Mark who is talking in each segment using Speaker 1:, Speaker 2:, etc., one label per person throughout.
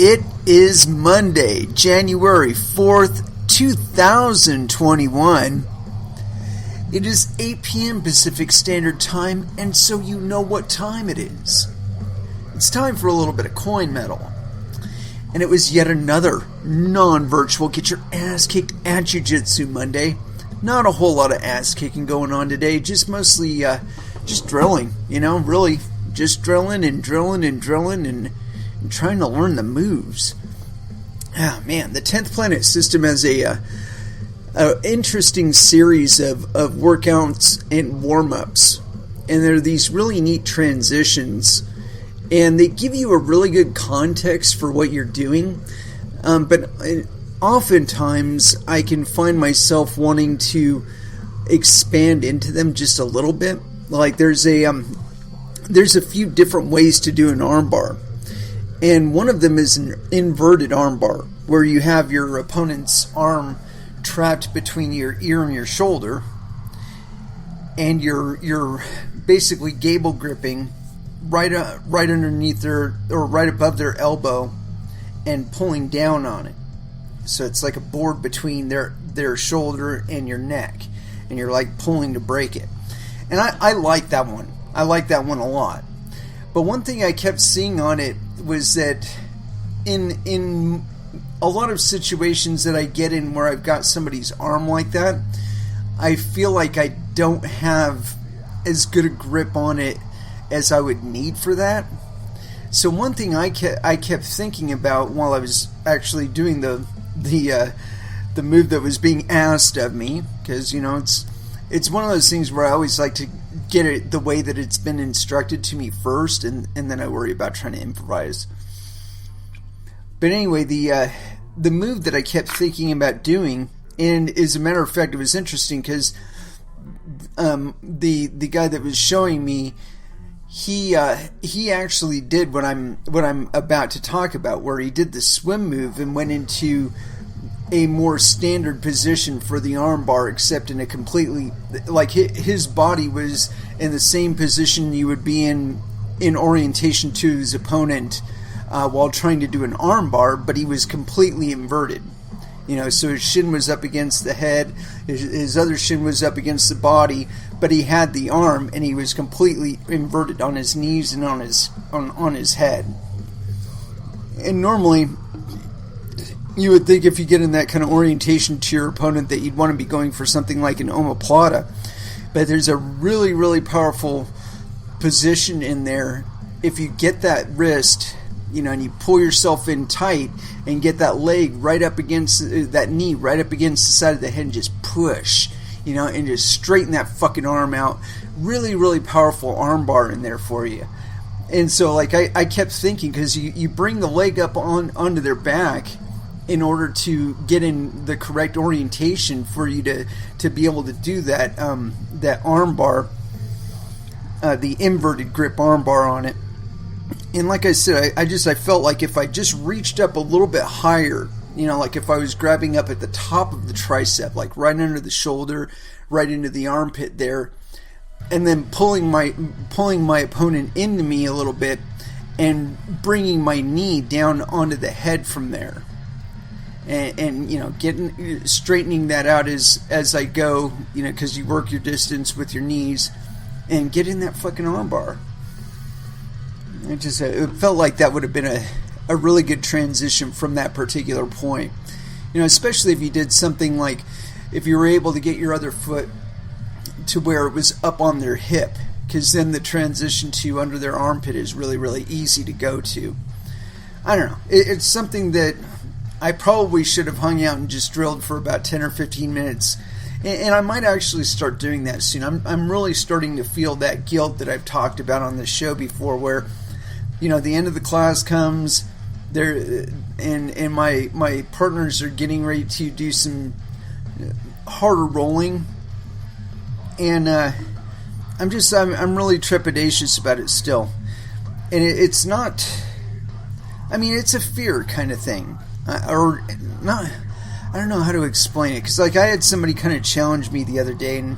Speaker 1: It is Monday, January 4th, 2021. It is 8 p.m. Pacific Standard Time, and so you know what time it is. It's time for a little bit of coin metal. And it was yet another non-virtual get your ass kicked at Jiu-Jitsu Monday. Not a whole lot of ass kicking going on today, just mostly just drilling, really just drilling and trying to learn the moves. Ah, man, the 10th Planet System has a interesting series of workouts and warm-ups. And there are these really neat transitions. And they give you a really good context for what you're doing. But oftentimes, I can find myself wanting to expand into them just a little bit. Like, there's a few different ways to do an armbar. And one of them is an inverted armbar, where you have your opponent's arm trapped between your ear and your shoulder, and you're basically gable gripping right underneath their, or right above their elbow, and pulling down on it. So it's like a board between their shoulder and your neck, and you're like pulling to break it. And I like that one. I like that one a lot. But one thing I kept seeing on it was that in a lot of situations that I get in where I've got somebody's arm like that, I feel like I don't have as good a grip on it as I would need for that. So one thing I kept thinking about while I was actually doing the move that was being asked of me, because it's one of those things where I always like to get it the way that it's been instructed to me first, and then I worry about trying to improvise. But anyway, the move that I kept thinking about doing, and as a matter of fact, it was interesting because the guy that was showing me, he actually did what I'm about to talk about, where he did the swim move and went into a more standard position for the armbar, except in a completely, like, his body was in the same position you would be in orientation to his opponent while trying to do an armbar, but he was completely inverted. So his shin was up against the head, his other shin was up against the body, but he had the arm, and he was completely inverted on his knees and on his head. And normally, you would think if you get in that kind of orientation to your opponent that you'd want to be going for something like an omoplata. But there's a really, really powerful position in there. If you get that wrist, and you pull yourself in tight and get that leg right up against, that knee right up against the side of the head and just push, and just straighten that fucking arm out. Really, really powerful arm bar in there for you. And so, like, I kept thinking, because you bring the leg up onto their back in order to get in the correct orientation for you to be able to do that arm bar, the inverted grip arm bar on it. And like I said, I felt like if I just reached up a little bit higher, like if I was grabbing up at the top of the tricep, like right under the shoulder, right into the armpit there, and then pulling my opponent into me a little bit and bringing my knee down onto the head from there. And straightening that out as I go, because you work your distance with your knees, and get in that fucking armbar. It felt like that would have been a really good transition from that particular point. Especially if you did something like, if you were able to get your other foot to where it was up on their hip, because then the transition to under their armpit is really, really easy to go to. I don't know. It's something that I probably should have hung out and just drilled for about 10 or 15 minutes. And I might actually start doing that soon. I'm really starting to feel that guilt that I've talked about on this show before, where, the end of the class comes, and my partners are getting ready to do some harder rolling, and I'm really trepidatious about it still. And it's not, it's a fear kind of thing. Or not, I don't know how to explain it, because like I had somebody kind of challenge me the other day, and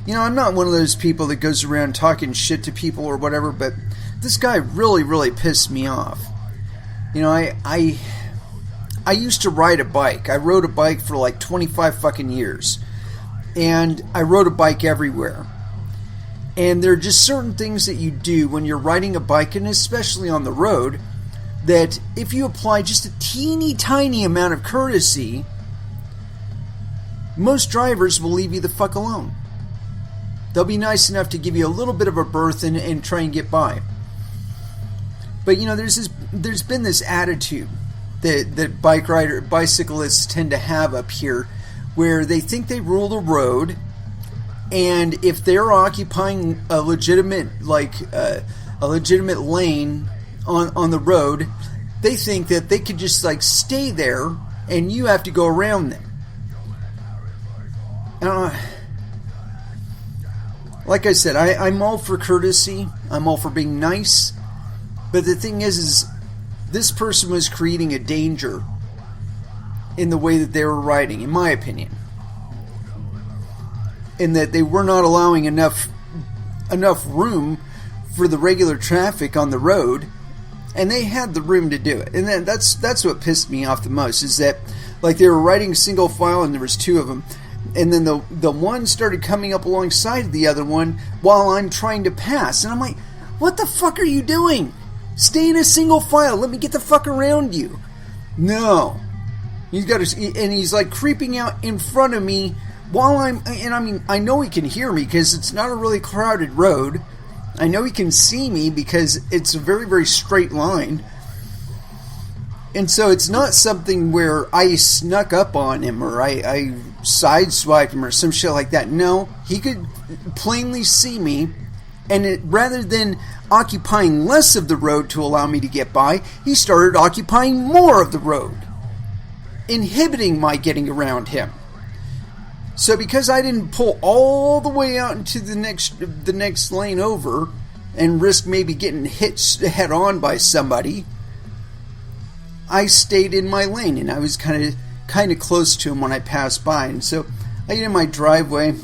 Speaker 1: I'm not one of those people that goes around talking shit to people or whatever, but this guy really, really pissed me off. I used to ride a bike. I rode a bike for like 25 fucking years. And I rode a bike everywhere. And there are just certain things that you do when you're riding a bike, and especially on the road, that if you apply just a teeny tiny amount of courtesy, most drivers will leave you the fuck alone. They'll be nice enough to give you a little bit of a berth and try and get by. But there's been this attitude that bicyclists tend to have up here, where they think they rule the road, and if they're occupying a legitimate lane on the road, they think that they could just stay there and you have to go around them. Like I said, I'm all for courtesy. I'm all for being nice. But the thing is this person was creating a danger in the way that they were riding, in my opinion. In that they were not allowing enough room for the regular traffic on the road, and they had the room to do it. And then that's what pissed me off the most, is that they were riding single file and there was two of them, and then the one started coming up alongside the other one while I'm trying to pass, and I'm like, what the fuck are you doing? Stay in a single file. Let me get the fuck around you. No. He's creeping out in front of me while I know he can hear me because it's not a really crowded road. I know he can see me because it's a very, very straight line. And so it's not something where I snuck up on him or I sideswiped him or some shit like that. No, he could plainly see me, and rather than occupying less of the road to allow me to get by, he started occupying more of the road, inhibiting my getting around him. So because I didn't pull all the way out into the next lane over and risk maybe getting hit head on by somebody, I stayed in my lane, and I was kind of close to him when I passed by. And so I get in my driveway,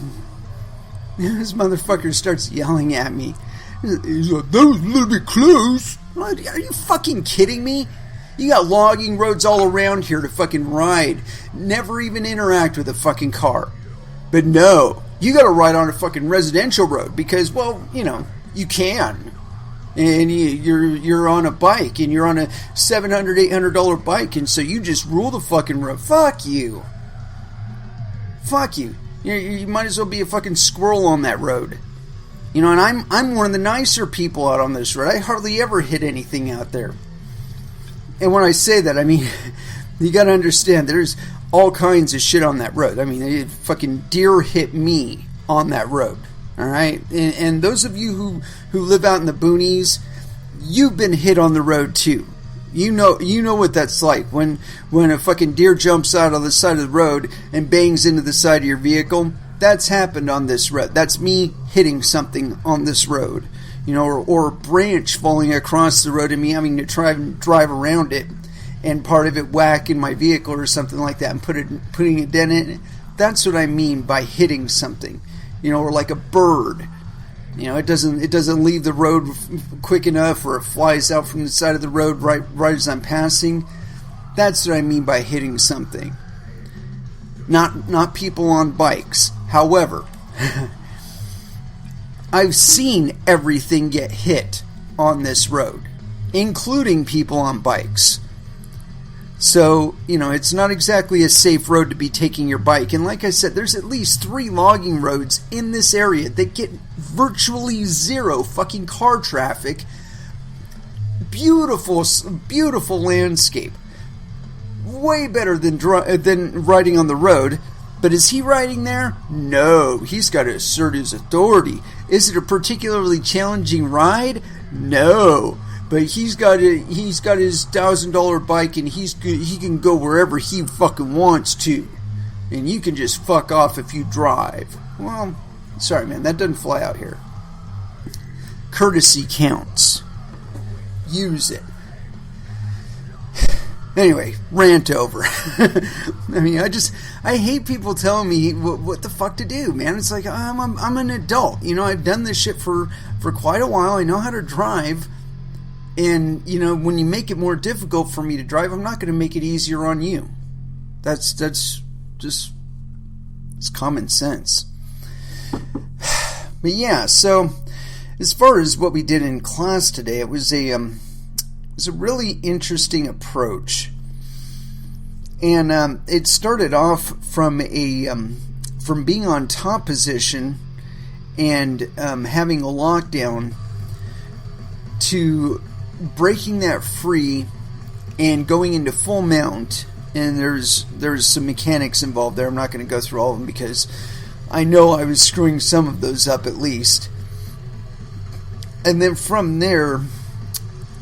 Speaker 1: this motherfucker starts yelling at me. He's like, that was a little bit close. Are you fucking kidding me? You got logging roads all around here to fucking ride. Never even interact with a fucking car. But no, you gotta ride on a fucking residential road because, well, you can. And you're on a bike, and you're on a $700, $800 bike, and so you just rule the fucking road. Fuck you. Fuck you. You might as well be a fucking squirrel on that road. And I'm one of the nicer people out on this road. I hardly ever hit anything out there. And when I say that, I mean, you gotta understand, there's all kinds of shit on that road. I mean, fucking deer hit me on that road. Alright? And those of you who live out in the boonies, you've been hit on the road too. You know what that's like. When a fucking deer jumps out on the side of the road and bangs into the side of your vehicle, that's happened on this road. That's me hitting something on this road. Or a branch falling across the road and me having to try and drive around it, and part of it whacking my vehicle or something like that and putting a dent in it. That's what I mean by hitting something. Or like a bird. It doesn't leave the road quick enough, or it flies out from the side of the road right as I'm passing. That's what I mean by hitting something. Not people on bikes. However, I've seen everything get hit on this road, including people on bikes. So, it's not exactly a safe road to be taking your bike. And like I said, there's at least 3 logging roads in this area that get virtually zero fucking car traffic. Beautiful, beautiful landscape. Way better than riding on the road. But is he riding there? No. He's got to assert his authority. Is it a particularly challenging ride? No. But he's got his $1,000 bike, and he can go wherever he fucking wants to. And you can just fuck off if you drive. Well, sorry man, that doesn't fly out here. Courtesy counts. Use it. Anyway, rant over. I mean, I hate people telling me what the fuck to do, man. It's like, I'm an adult. I've done this shit for quite a while. I know how to drive. And, when you make it more difficult for me to drive, I'm not going to make it easier on you. That's just, it's common sense. But yeah, so as far as what we did in class today, it was a really interesting approach. And it started off from being on top position and having a lockdown to breaking that free and going into full mount. And there's some mechanics involved there. I'm not going to go through all of them because I know I was screwing some of those up at least. And then from there,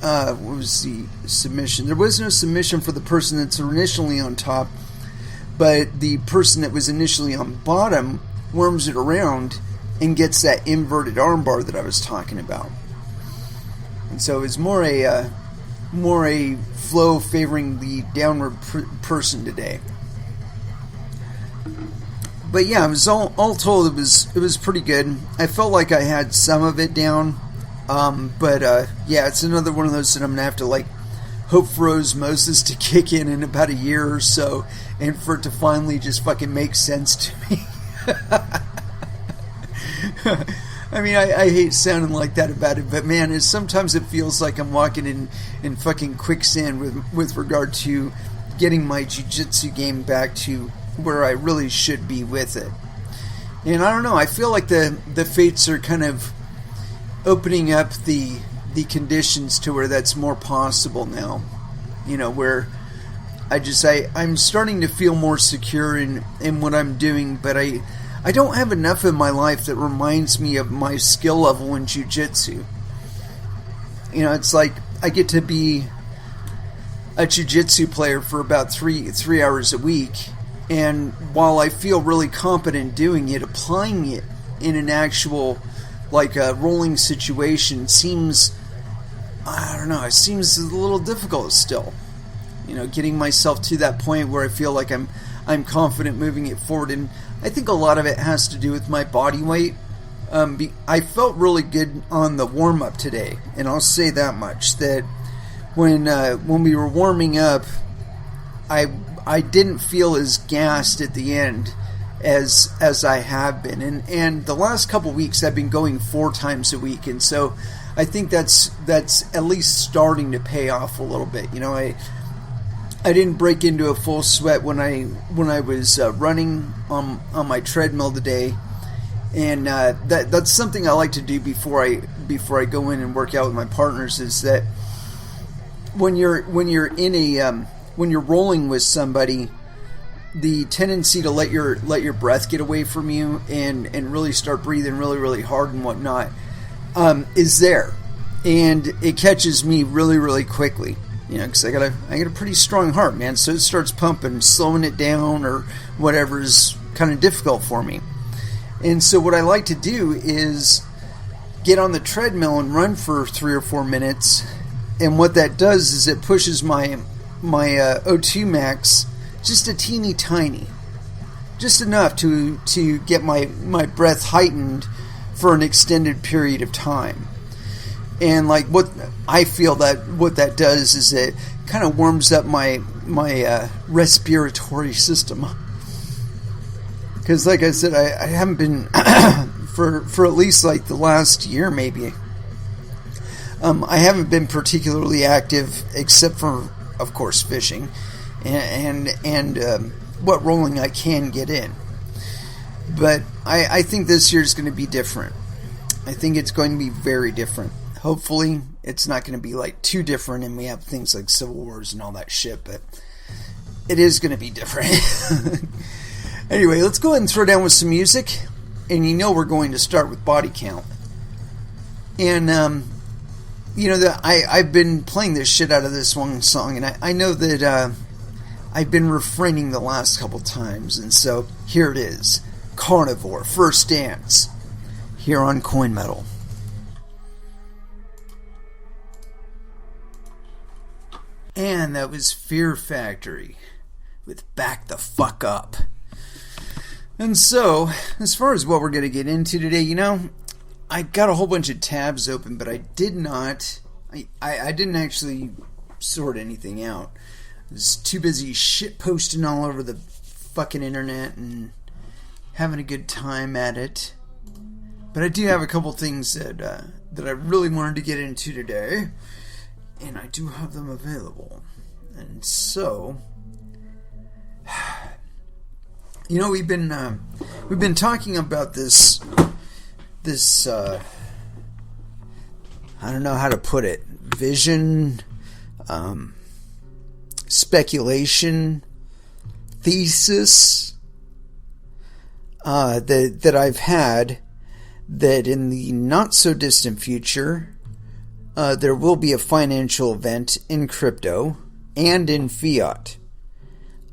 Speaker 1: what was the submission? There was no submission for the person that's initially on top, but the person that was initially on bottom worms it around and gets that inverted armbar that I was talking about. And so it's more a flow favoring the downward person today. But yeah, it was all told, it was pretty good. I felt like I had some of it down, but yeah, it's another one of those that I'm gonna have to hope for osmosis to kick in about a year or so, and for it to finally just fucking make sense to me. I mean, I hate sounding like that about it, but man, sometimes it feels like I'm walking in fucking quicksand with regard to getting my jiu-jitsu game back to where I really should be with it. And I don't know, I feel like the fates are kind of opening up the conditions to where that's more possible now. Where I'm starting to feel more secure in what I'm doing, but I don't have enough in my life that reminds me of my skill level in jiu-jitsu. It's like I get to be a jiu-jitsu player for about three hours a week, and while I feel really competent doing it, applying it in an actual a rolling situation seems, I don't know, it seems a little difficult still. Getting myself to that point where I feel like I'm confident moving it forward, and I think a lot of it has to do with my body weight. I felt really good on the warm-up today, and I'll say that much, that when we were warming up, I didn't feel as gassed at the end as I have been. And the last couple weeks I've been going 4 times a week, and so I think that's at least starting to pay off a little bit. I didn't break into a full sweat when I was running on my treadmill today, and that's something I like to do before I go in and work out with my partners. Is that when you're rolling with somebody, the tendency to let your breath get away from you and really start breathing really, really hard and whatnot is there, and it catches me really, really quickly. Because I got a pretty strong heart, man. So it starts pumping, slowing it down or whatever is kind of difficult for me. And so what I like to do is get on the treadmill and run for 3 or 4 minutes. And what that does is it pushes my O2 max just a teeny tiny, just enough to get my breath heightened for an extended period of time. And what I feel what that does is it kind of warms up my respiratory system. Because like I said, I haven't been for at least the last year maybe. I haven't been particularly active except for, of course, fishing and what rolling I can get in. But I think this year is going to be different. I think it's going to be very different. Hopefully, it's not going to be too different and we have things like civil wars and all that shit, but it is going to be different. Anyway, let's go ahead and throw down with some music, and we're going to start with Body Count. And, I've been playing this shit out of this one song, and I know that I've been refraining the last couple times, and so here it is. Carnivore, First Dance, here on Coin Metal. And that was Fear Factory with Back the Fuck Up. And so, as far as what we're going to get into today, I got a whole bunch of tabs open, but I did not I didn't actually sort anything out. I was too busy shit posting all over the fucking internet and having a good time at it. But I do have a couple things that I really wanted to get into today, and I do have them available. And so, we've been talking about this I don't know how to put it, vision, speculation, thesis that I've had, that in the not so distant future there will be a financial event in crypto and in fiat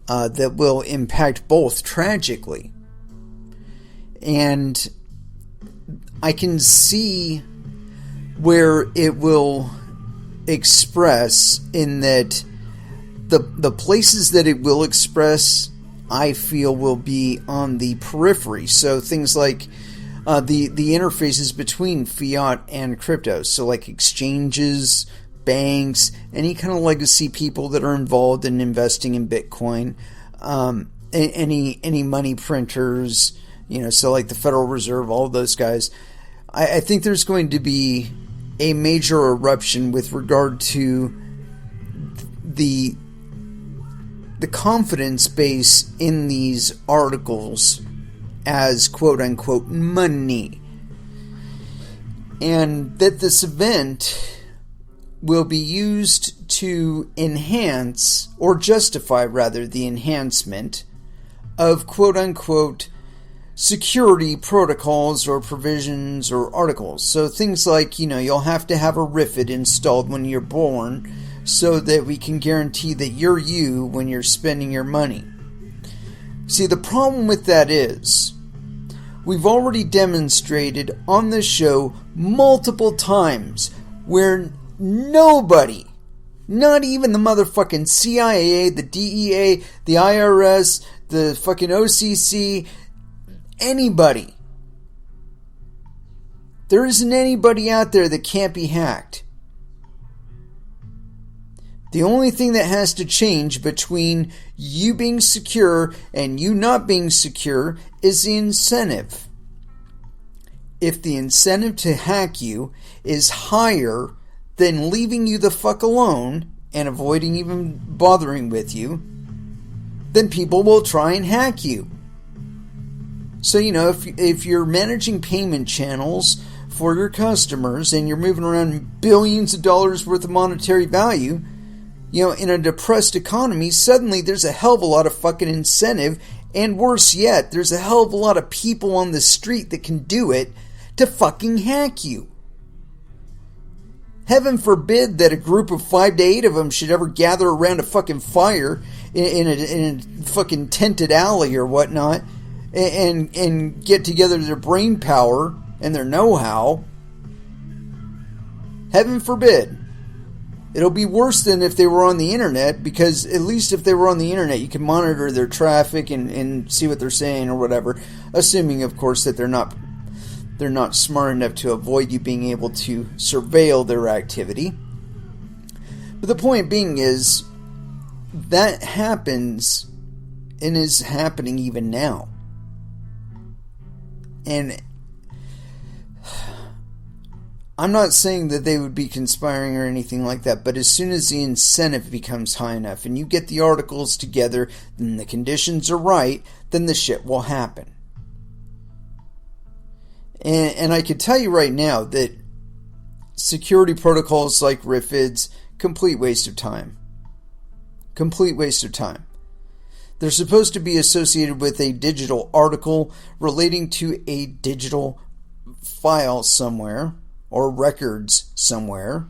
Speaker 1: that will impact both tragically. And I can see where it will express, in that the places that it will express, I feel, will be on the periphery. So things like the interfaces between fiat and crypto. So like exchanges, banks, any kind of legacy people that are involved in investing in Bitcoin, any money printers, so like the Federal Reserve, all of those guys. I think there's going to be a major eruption with regard to the confidence base in these articles as quote-unquote money. And that this event will be used to enhance, or justify rather, the enhancement of quote-unquote security protocols or provisions or articles. So things like, you'll have to have a RFID installed when you're born so that we can guarantee that you're you when you're spending your money. See, the problem with that is, we've already demonstrated on this show multiple times where nobody, not even the motherfucking CIA, the DEA, the IRS, the fucking OCC, anybody. There isn't anybody out there that can't be hacked. The only thing that has to change between you being secure and you not being secure is the incentive. If the incentive to hack you is higher than leaving you the fuck alone and avoiding even bothering with you, then people will try and hack you. So, if you're managing payment channels for your customers and you're moving around billions of dollars worth of monetary value, in a depressed economy, suddenly there's a hell of a lot of fucking incentive, and worse yet, there's a hell of a lot of people on the street that can do it to fucking hack you. Heaven forbid that a group of 5 to 8 of them should ever gather around a fucking fire in a fucking tented alley or whatnot and get together their brain power and their know-how. Heaven forbid. It'll be worse than if they were on the internet, because at least if they were on the internet, you can monitor their traffic and see what they're saying or whatever, assuming, of course, that they're not smart enough to avoid you being able to surveil their activity. But the point being is, that happens and is happening even now. And I'm not saying that they would be conspiring or anything like that, but as soon as the incentive becomes high enough and you get the articles together, then the conditions are right, then the shit will happen. And I can tell you right now that security protocols like RFIDs, complete waste of time. Complete waste of time. They're supposed to be associated with a digital article relating to a digital file somewhere, or records somewhere,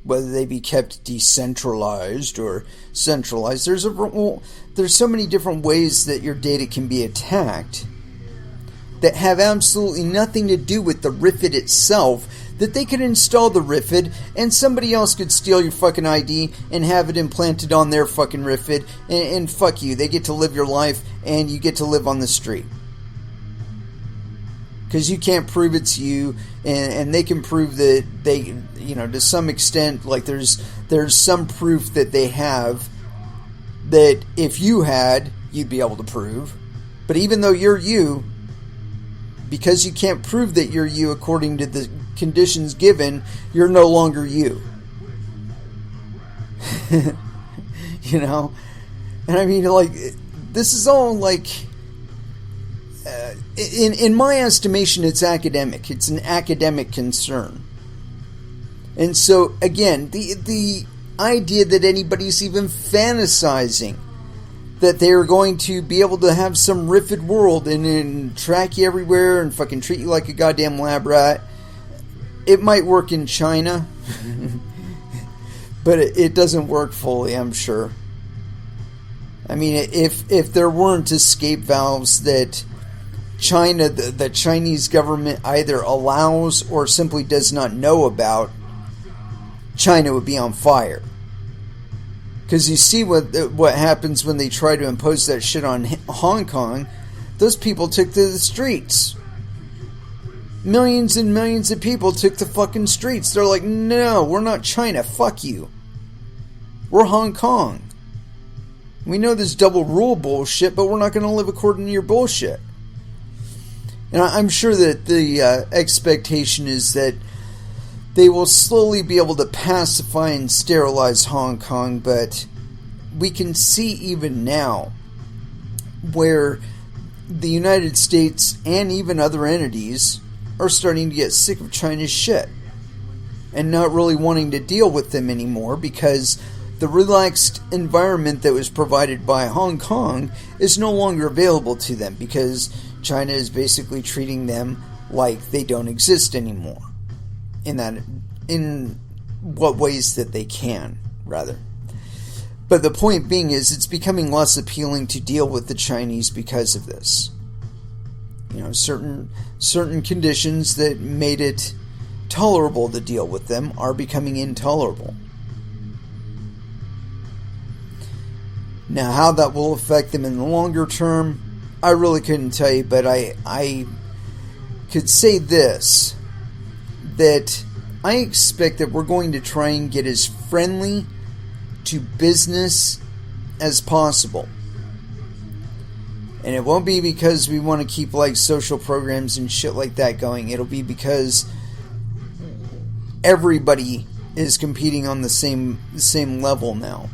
Speaker 1: whether they be kept decentralized or centralized. There's so many different ways that your data can be attacked that have absolutely nothing to do with the RFID itself, that they could install the RFID and somebody else could steal your fucking ID and have it implanted on their fucking RFID, and fuck you, they get to live your life and you get to live on the street. because you can't prove it's you, and they can prove that they, to some extent, like there's some proof that they have that if you had, you'd be able to prove. But even though you're you, because you can't prove that you're you according to the conditions given, you're no longer you. And I mean, like, this is all like, in my estimation, it's academic. It's an academic concern. And so, again, the idea that anybody's even fantasizing that they're going to be able to have some riffed world and track you everywhere and fucking treat you like a goddamn lab rat. It might work in China, but it doesn't work fully, I'm sure. I mean, if there weren't escape valves that China, the Chinese government either allows or simply does not know about, China would be on fire. Because you see what happens when they try to impose that shit on Hong Kong. Those people took to the streets. Millions and millions of people took the fucking streets. They're like, no, we're not China. Fuck you. We're Hong Kong. We know this double rule bullshit, but we're not going to live according to your bullshit. And I'm sure that the expectation is that they will slowly be able to pacify and sterilize Hong Kong, but we can see even now where the United States and even other entities are starting to get sick of China's shit and not really wanting to deal with them anymore, because the relaxed environment that was provided by Hong Kong is no longer available to them, because China is basically treating them like they don't exist anymore. In what ways that they can, rather. But the point being is, it's becoming less appealing to deal with the Chinese because of this. Certain conditions that made it tolerable to deal with them are becoming intolerable. Now, how that will affect them in the longer term, I really couldn't tell you, but I could say this, that I expect that we're going to try and get as friendly to business as possible. And it won't be because we want to keep like social programs and shit like that going. It'll be because everybody is competing on the same level now.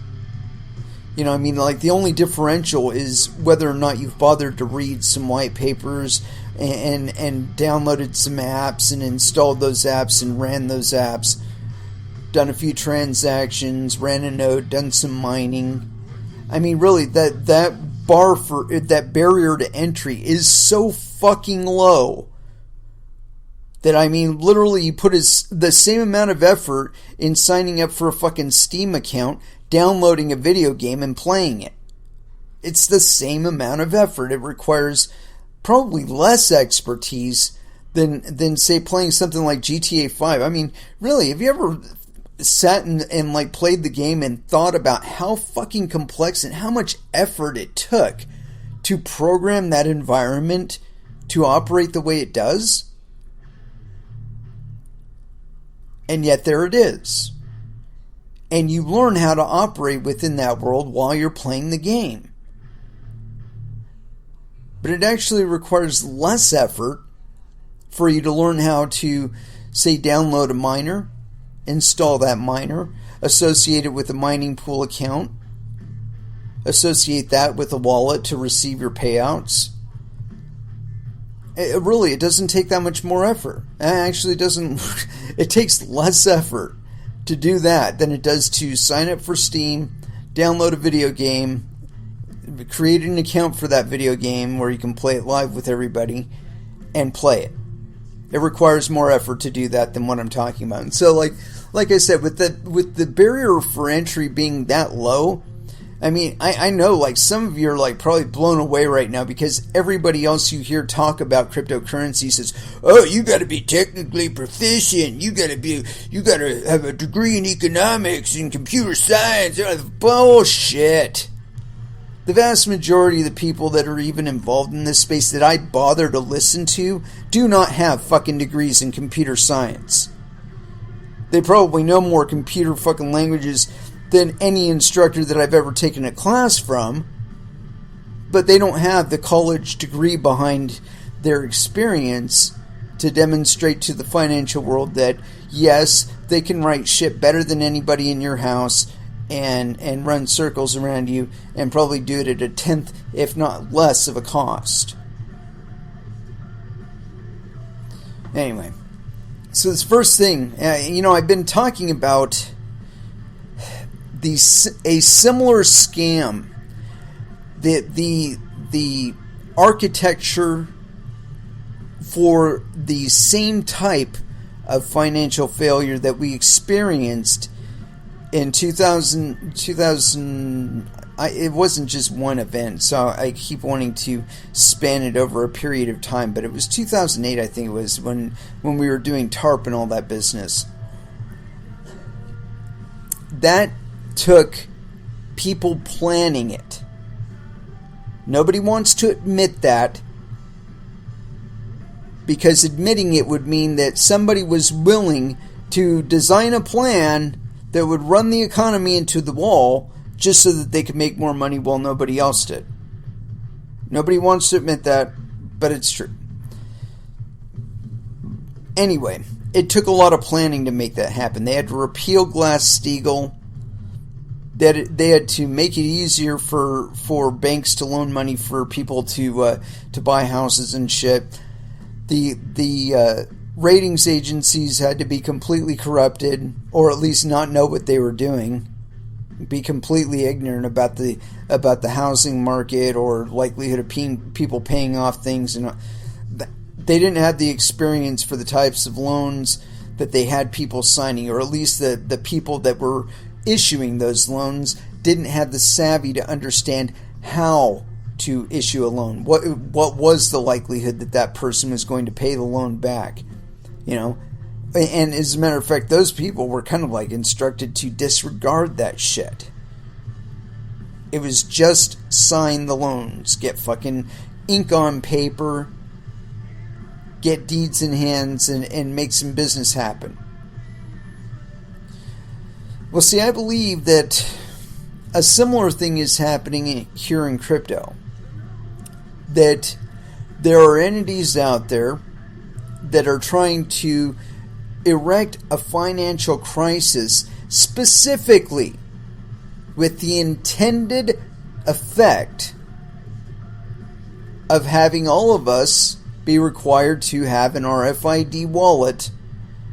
Speaker 1: I mean, like, the only differential is whether or not you've bothered to read some white papers and downloaded some apps and installed those apps and ran those apps, done a few transactions, ran a node, done some mining. I mean, really, that barrier to entry is so fucking low that, I mean, literally, you put the same amount of effort in signing up for a fucking Steam account, downloading a video game, and playing it. It's the same amount of effort. It requires probably less expertise than say playing something like GTA 5. I mean, really, have you ever sat and like played the game and thought about how fucking complex and how much effort it took to program that environment to operate the way it does? And yet there it is. And you learn how to operate within that world while you're playing the game. But it actually requires less effort for you to learn how to, say, download a miner, install that miner, associate it with a mining pool account, associate that with a wallet to receive your payouts. It doesn't take that much more effort. It actually doesn't. It takes less effort to do that than it does to sign up for Steam, download a video game, create an account for that video game where you can play it live with everybody, and play it. It requires more effort to do that than what I'm talking about. And so, like I said, with the barrier for entry being that low, I mean, I know, like, some of you are, like, probably blown away right now because everybody else you hear talk about cryptocurrency says, oh, you gotta be technically proficient, you gotta have a degree in economics and computer science. Bullshit. the vast majority of the people that are even involved in this space that I bother to listen to do not have fucking degrees in computer science. They probably know more computer fucking languages than any instructor that I've ever taken a class from, but they don't have the college degree behind their experience to demonstrate to the financial world that, yes, they can write shit better than anybody in your house and run circles around you and probably do it at a tenth, if not less, of a cost. Anyway, so this first thing, I've been talking about a similar scam that the architecture for the same type of financial failure that we experienced in 2000, it wasn't just one event, so I keep wanting to span it over a period of time, but it was 2008, I think it was, when we were doing TARP and all that business. That took people planning it. Nobody wants to admit that, because admitting it would mean that somebody was willing to design a plan that would run the economy into the wall just so that they could make more money while nobody else did. Nobody wants to admit that, but it's true. Anyway, it took a lot of planning to make that happen. They had to repeal Glass-Steagall. They had to make it easier for banks to loan money for people to buy houses and shit. The ratings agencies had to be completely corrupted, or at least not know what they were doing, be completely ignorant about the housing market or likelihood of people paying off things, and they didn't have the experience for the types of loans that they had people signing, or at least the people that were issuing those loans didn't have the savvy to understand how to issue a loan. What was the likelihood that person was going to pay the loan back? And as a matter of fact, those people were kind of like instructed to disregard that shit. It was just sign the loans, get fucking ink on paper, get deeds in hands, and make some business happen. Well, see, I believe that a similar thing is happening here in crypto. That there are entities out there that are trying to erect a financial crisis specifically with the intended effect of having all of us be required to have an RFID wallet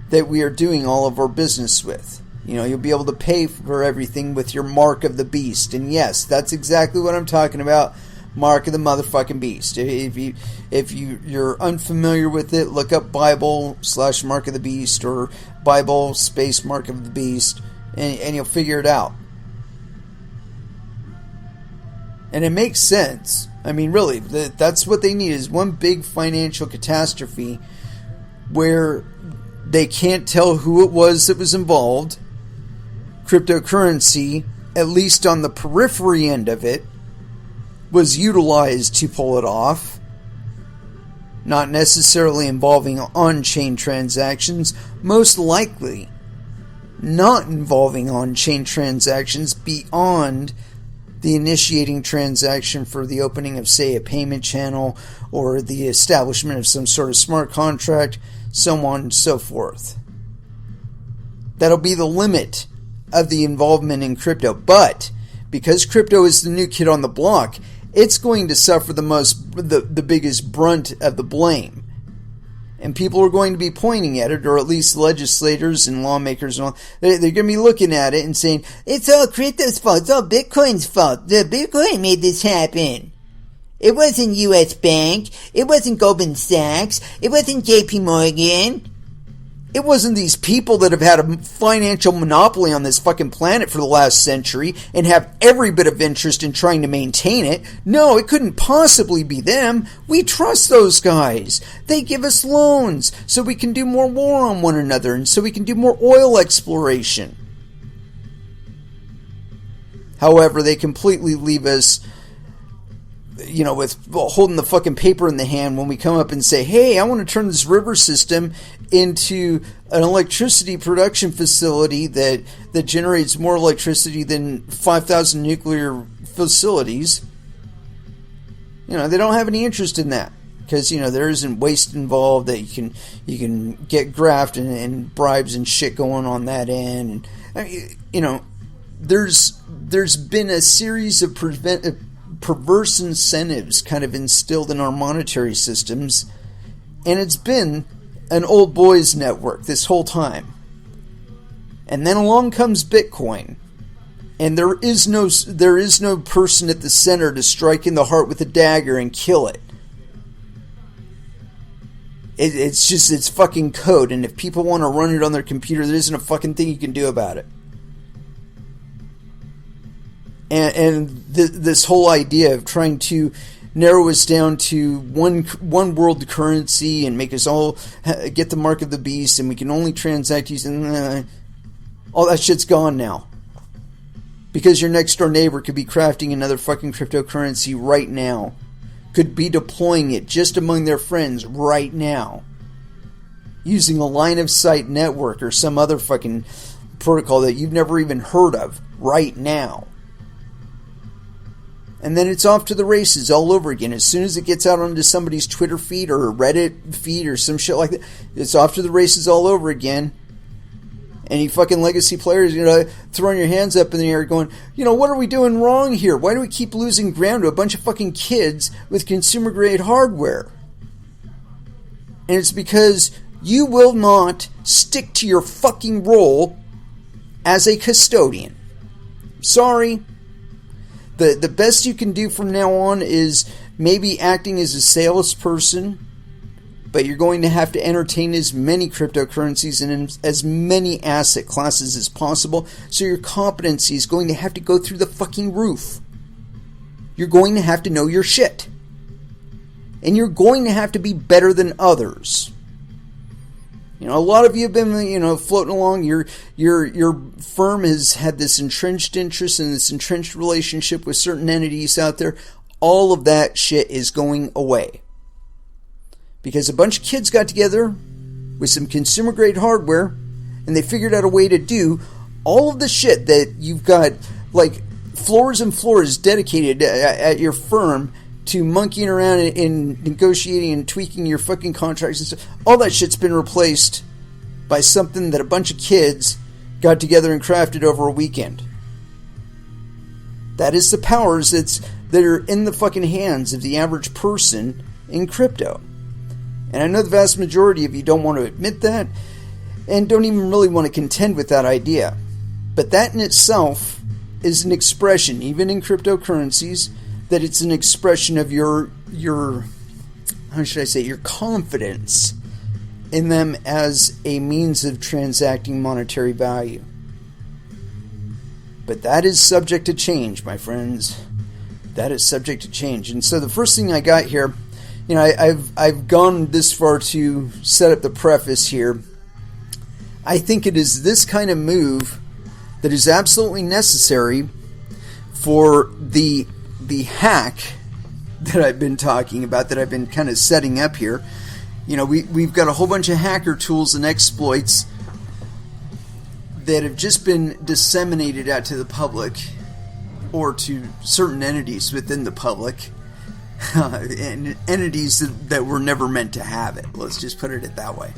Speaker 1: that we are doing all of our business with. You'll be able to pay for everything with your mark of the beast. And yes, that's exactly what I'm talking about. Mark of the motherfucking beast. If you're unfamiliar with it, look up Bible/Mark of the Beast or Bible / Mark of the Beast, and you'll figure it out. And it makes sense. I mean, really, that's what they need, is one big financial catastrophe where they can't tell who it was that was involved. Cryptocurrency, at least on the periphery end of it, was utilized to pull it off. Not necessarily involving on-chain transactions, most likely not involving on-chain transactions beyond the initiating transaction for the opening of, say, a payment channel or the establishment of some sort of smart contract, so on and so forth. That'll be the limit of the involvement in crypto. But because crypto is the new kid on the block, it's going to suffer the biggest brunt of the blame. And people are going to be pointing at it, or at least legislators and lawmakers and all. They're going to be looking at it and saying, it's all crypto's fault, it's all Bitcoin's fault. The Bitcoin made this happen. It wasn't US Bank, it wasn't Goldman Sachs, it wasn't JP Morgan. It wasn't these people that have had a financial monopoly on this fucking planet for the last century and have every bit of interest in trying to maintain it. No, it couldn't possibly be them. We trust those guys. They give us loans so we can do more war on one another and so we can do more oil exploration. However, they completely leave us with holding the fucking paper in the hand when we come up and say, hey, I want to turn this river system into an electricity production facility that generates more electricity than 5,000 nuclear facilities. They don't have any interest in that because, there isn't waste involved that you can get graft and bribes and shit going on that end. And, there's been a series of perverse incentives kind of instilled in our monetary systems, and it's been an old boys network this whole time. And then along comes Bitcoin, and there is no person at the center to strike in the heart with a dagger and kill it. It's fucking code, and if people want to run it on their computer, there isn't a fucking thing you can do about it. And this whole idea of trying to narrow us down to one world currency and make us all get the mark of the beast, and we can only transact using all that shit's gone now. Because your next door neighbor could be crafting another fucking cryptocurrency right now. Could be deploying it just among their friends right now. Using a line of sight network or some other fucking protocol that you've never even heard of right now. And then it's off to the races all over again. As soon as it gets out onto somebody's Twitter feed or a Reddit feed or some shit like that, it's off to the races all over again. And you fucking legacy players, throwing your hands up in the air going, what are we doing wrong here? Why do we keep losing ground to a bunch of fucking kids with consumer grade hardware? And it's because you will not stick to your fucking role as a custodian. Sorry. The best you can do from now on is maybe acting as a salesperson, but you're going to have to entertain as many cryptocurrencies and as many asset classes as possible, so your competency is going to have to go through the fucking roof. You're going to have to know your shit. And you're going to have to be better than others. A lot of you have been, floating along. Your firm has had this entrenched interest and this entrenched relationship with certain entities out there. All of that shit is going away. Because a bunch of kids got together with some consumer grade hardware and they figured out a way to do all of the shit that you've got, like floors and floors dedicated at your firm to monkeying around and negotiating and tweaking your fucking contracts and stuff. All that shit's been replaced by something that a bunch of kids got together and crafted over a weekend. That is the powers that are in the fucking hands of the average person in crypto. And I know the vast majority of you don't want to admit that and don't even really want to contend with that idea. But that in itself is an expression, even in cryptocurrencies, that it's an expression of your how should I say, your confidence in them as a means of transacting monetary value. But that is subject to change, my friends. That is subject to change. And so the first thing I got here, I've gone this far to set up the preface here. I think it is this kind of move that is absolutely necessary for the hack that I've been talking about, that I've been kind of setting up here. We've got a whole bunch of hacker tools and exploits that have just been disseminated out to the public or to certain entities within the public. And entities that were never meant to have it. Let's just put it that way.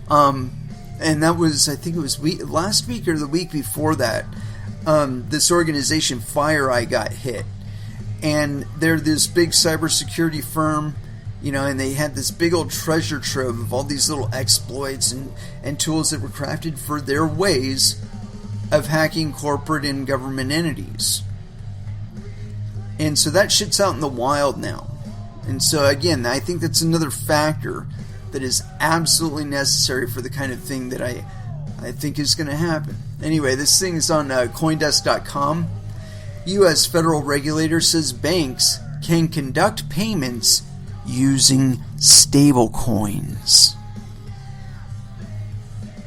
Speaker 1: And that was, I think it was last week or the week before that, this organization FireEye got hit. And they're this big cybersecurity firm, and they had this big old treasure trove of all these little exploits and tools that were crafted for their ways of hacking corporate and government entities. And so that shit's out in the wild now. And so again, I think that's another factor that is absolutely necessary for the kind of thing that I think is going to happen. Anyway, this thing is on Coindesk.com. U.S. federal regulator says banks can conduct payments using stablecoins.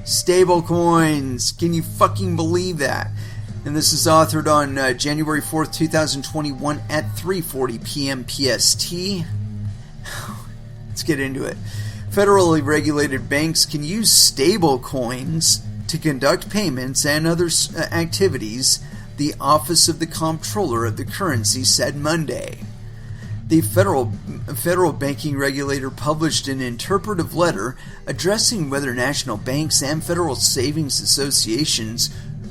Speaker 1: Stablecoins. Can you fucking believe that? And this is authored on January 4th, 2021 at 3:40 p.m. PST. Let's get into it. Federally regulated banks can use stable coins to conduct payments and other activities, the Office of the Comptroller of the Currency said Monday. The federal banking regulator published an interpretive letter addressing whether national banks and federal savings associations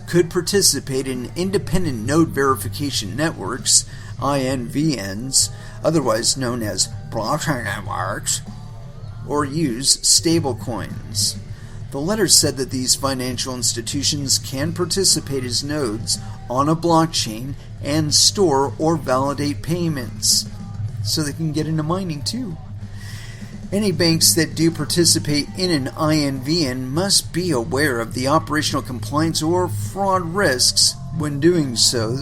Speaker 1: could participate in independent node verification networks, INVNs, otherwise known as blockchain networks, or use stablecoins. The letter said that these financial institutions can participate as nodes on a blockchain and store or validate payments, so they can get into mining too. Any banks that do participate in an INVN must be aware of the operational compliance or fraud risks when doing so,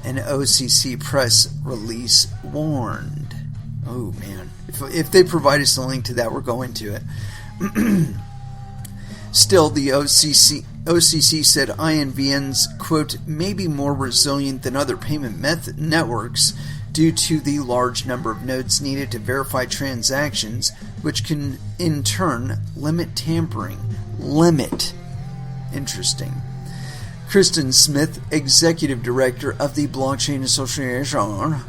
Speaker 1: an OCC press release warned. Oh man, if they provide us a link to that, we're going to it. Still, the OCC said INVNs, quote, may be more resilient than other payment networks due to the large number of nodes needed to verify transactions, which can in turn limit tampering. Interesting. Kristen Smith, executive director of the Blockchain Association,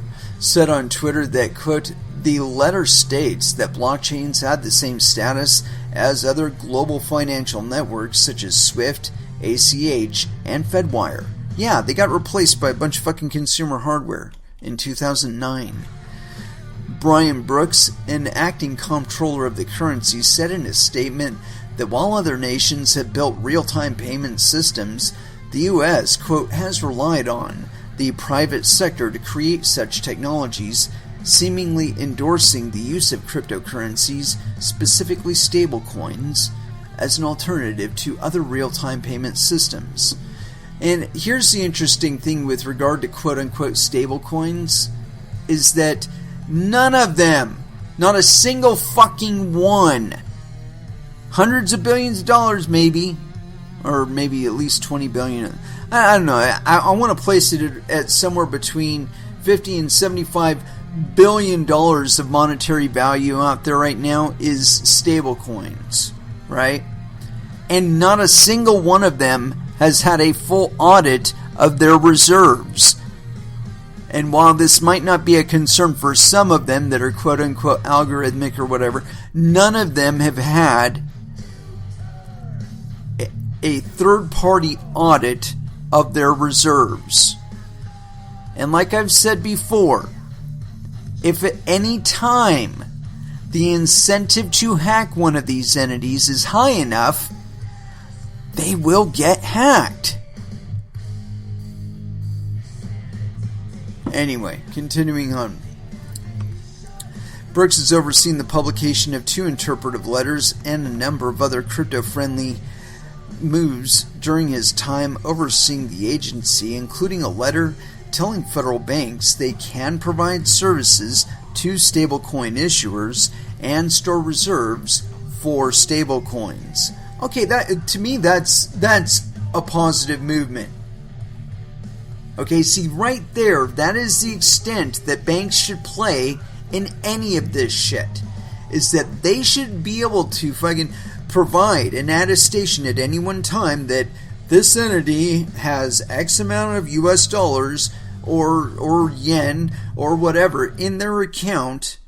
Speaker 1: said on Twitter that, quote, the letter states that blockchains had the same status as other global financial networks such as SWIFT, ACH, and Fedwire. Yeah, they got replaced by a bunch of fucking consumer hardware in 2009. Brian Brooks, an acting comptroller of the currency, said in a statement that while other nations have built real-time payment systems, the U.S., quote, has relied on the private sector to create such technologies, seemingly endorsing the use of cryptocurrencies, specifically stablecoins, as an alternative to other real-time payment systems. And here's the interesting thing with regard to quote-unquote stablecoins, is that none of them, not a single fucking one, hundreds of billions of dollars maybe, or maybe at least 20 billion, I don't know, I want to place it at somewhere between 50 and 75 billion dollars of monetary value out there right now is stablecoins, right? And not a single one of them has had a full audit of their reserves. And while this might not be a concern for some of them that are quote-unquote algorithmic or whatever, none of them have had a third-party audit of their reserves. And like I've said before, if at any time the incentive to hack one of these entities is high enough, they will get hacked. Anyway, continuing on. Brooks has overseen the publication of 2 interpretive letters and a number of other crypto-friendly moves during his time overseeing the agency, including a letter telling federal banks they can provide services to stablecoin issuers and store reserves for stablecoins. Okay, that to me that's a positive movement. Okay, see right there, that is the extent that banks should play in any of this shit. Is that they should be able to fucking provide an attestation at any one time that this entity has X amount of US dollars or yen or whatever in their account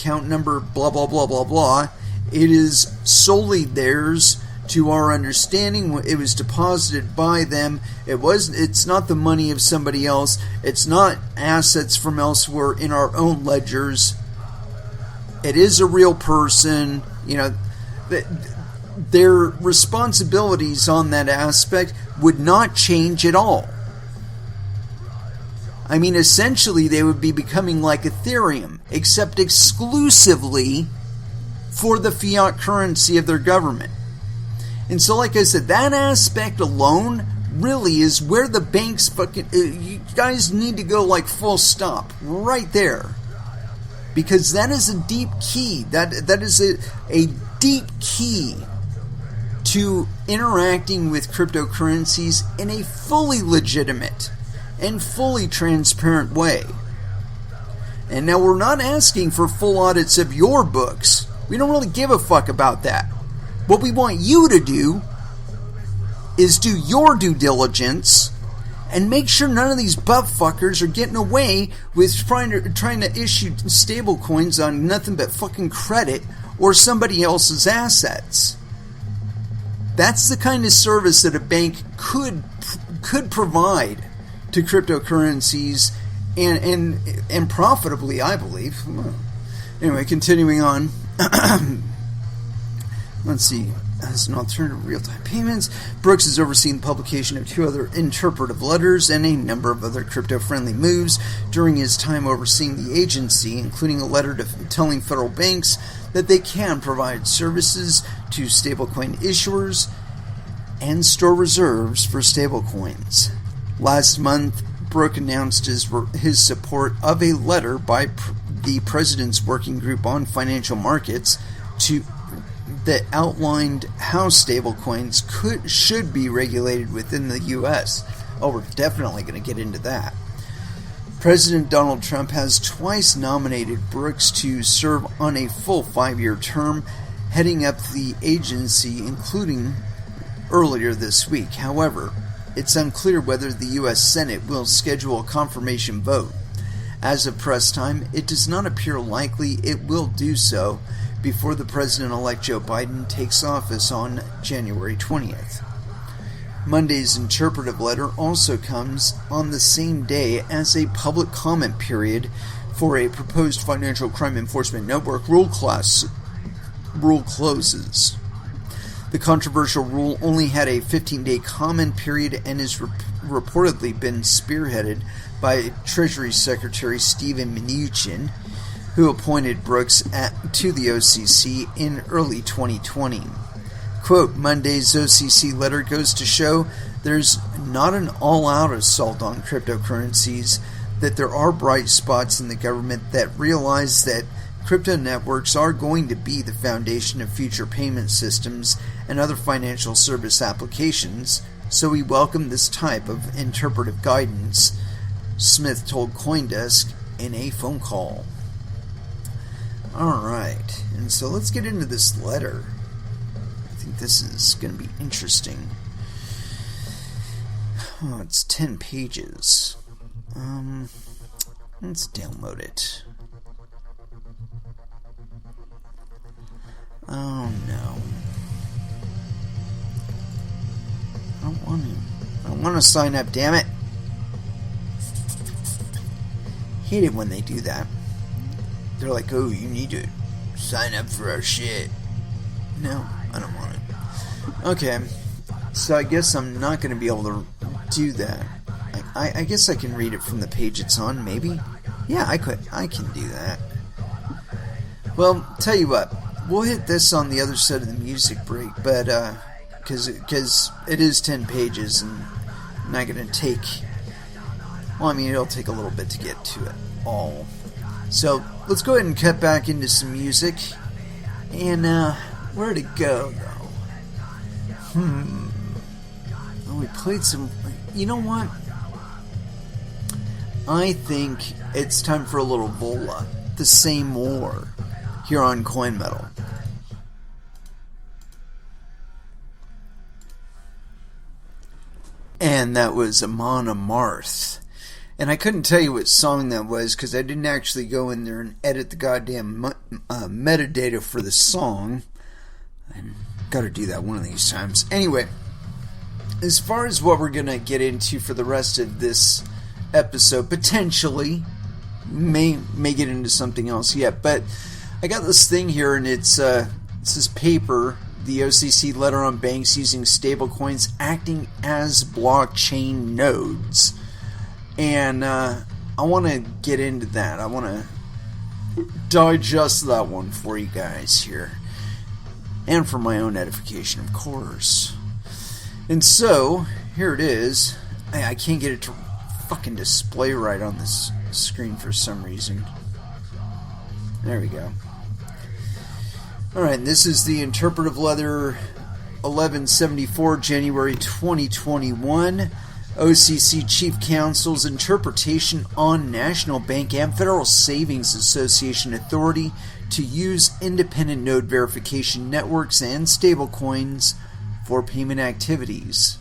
Speaker 1: number blah blah blah blah blah. It is solely theirs. To our understanding, it was deposited by them. It's not the money of somebody else. It's not assets from elsewhere in our own ledgers. It is a real person. You know, their responsibilities on that aspect would not change at all. I mean, essentially, they would be becoming like Ethereum, except exclusively for the fiat currency of their government. And so, like I said, that aspect alone really is where the banks fucking... you guys need to go like full stop right there. Because that is a deep key. That is a deep key to interacting with cryptocurrencies in a fully legitimate and fully transparent way. And now we're not asking for full audits of your books. We don't really give a fuck about that. What we want you to do is do your due diligence and make sure none of these butt fuckers are getting away with trying to issue stable coins on nothing but fucking credit or somebody else's assets. That's the kind of service that a bank could provide to cryptocurrencies and profitably, I believe. Anyway, continuing on. Let's see. As an alternative to real-time payments, Brooks has overseen the publication of 2 other interpretive letters and a number of other crypto-friendly moves during his time overseeing the agency, including a letter telling federal banks that they can provide services to stablecoin issuers and store reserves for stablecoins. Last month, Brooks announced his support of a letter by the President's Working Group on Financial Markets that outlined how stablecoins should be regulated within the U.S. Oh, we're definitely going to get into that. President Donald Trump has twice nominated Brooks to serve on a full 5-year term, heading up the agency, including earlier this week. However, it's unclear whether the U.S. Senate will schedule a confirmation vote. As of press time, it does not appear likely it will do so before the President-elect Joe Biden takes office on January 20th. Monday's interpretive letter also comes on the same day as a public comment period for a proposed financial crime enforcement network rule closes. The controversial rule only had a 15-day comment period and is reportedly been spearheaded by Treasury Secretary Steven Mnuchin, who appointed Brooks to the OCC in early 2020. Quote, Monday's OCC letter goes to show there's not an all-out assault on cryptocurrencies, that there are bright spots in the government that realize that crypto networks are going to be the foundation of future payment systems and other financial service applications, so we welcome this type of interpretive guidance, Smith told CoinDesk in a phone call. Alright, and so let's get into this letter. I think this is going to be interesting. Oh, it's 10 pages. Let's download it. Oh no. I don't want to sign up, damn it. Hate it when they do that. They're like, oh, you need to sign up for our shit. No, I don't want it. Okay, so I guess I'm not going to be able to do that. I guess I can read it from the page it's on, maybe? Yeah, I can do that. Well, tell you what, we'll hit this on the other side of the music break, but, because it is 10 pages and not going to take, well, I mean, it'll take a little bit to get to it all. So, let's go ahead and cut back into some music. And, where'd it go, though? Oh, we played some... You know what? I think it's time for a little Vola. The Same War. Here on Coin Metal. And that was Amon Amarth. And I couldn't tell you what song that was because I didn't actually go in there and edit the goddamn metadata for the song. I gotta do that one of these times. Anyway, as far as what we're gonna get into for the rest of this episode, potentially, may get into something else yet, but I got this thing here and it's this paper, the OCC letter on banks using stablecoins acting as blockchain nodes. And I want to get into that. I want to digest that one for you guys here. And for my own edification, of course. And so, here it is. I can't get it to fucking display right on this screen for some reason. There we go. Alright, this is the interpretive letter 1174, January 2021. OCC Chief Counsel's interpretation on National Bank and Federal Savings Association authority to use independent node verification networks and stablecoins for payment activities.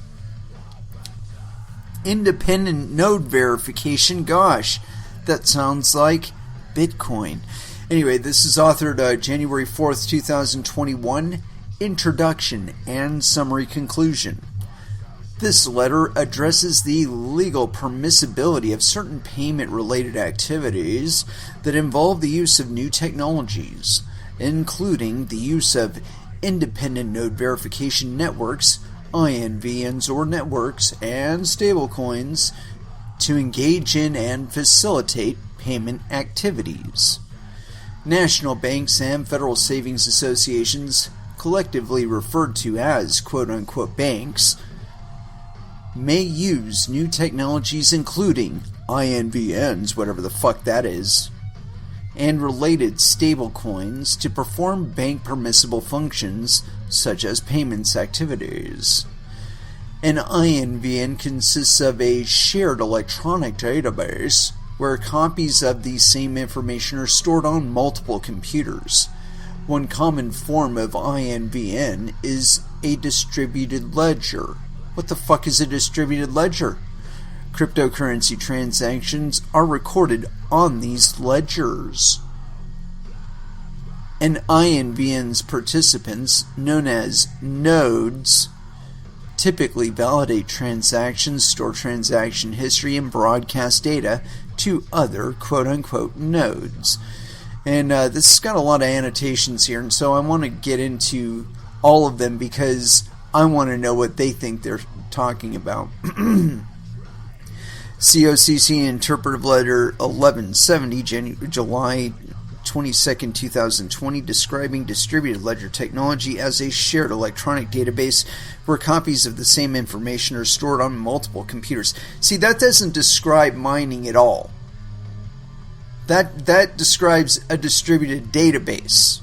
Speaker 1: Independent node verification, gosh, that sounds like Bitcoin. Anyway, this is authored January 4th, 2021. Introduction and summary conclusion. This letter addresses the legal permissibility of certain payment-related activities that involve the use of new technologies, including the use of independent node verification networks, INVNs or networks, and stablecoins to engage in and facilitate payment activities. National banks and federal savings associations, collectively referred to as quote-unquote banks, may use new technologies including INVNs, whatever the fuck that is, and related stablecoins to perform bank-permissible functions such as payments activities. An INVN consists of a shared electronic database where copies of the same information are stored on multiple computers. One common form of INVN is a distributed ledger. What the fuck is a distributed ledger? Cryptocurrency transactions are recorded on these ledgers. An INVN's participants, known as nodes, typically validate transactions, store transaction history, and broadcast data to other quote-unquote nodes. And this has got a lot of annotations here, and so I want to get into all of them because I want to know what they think they're talking about. COCC Interpretive Letter 1170, July 22nd, 2020, describing distributed ledger technology as a shared electronic database where copies of the same information are stored on multiple computers. See, that doesn't describe mining at all. That describes a distributed database.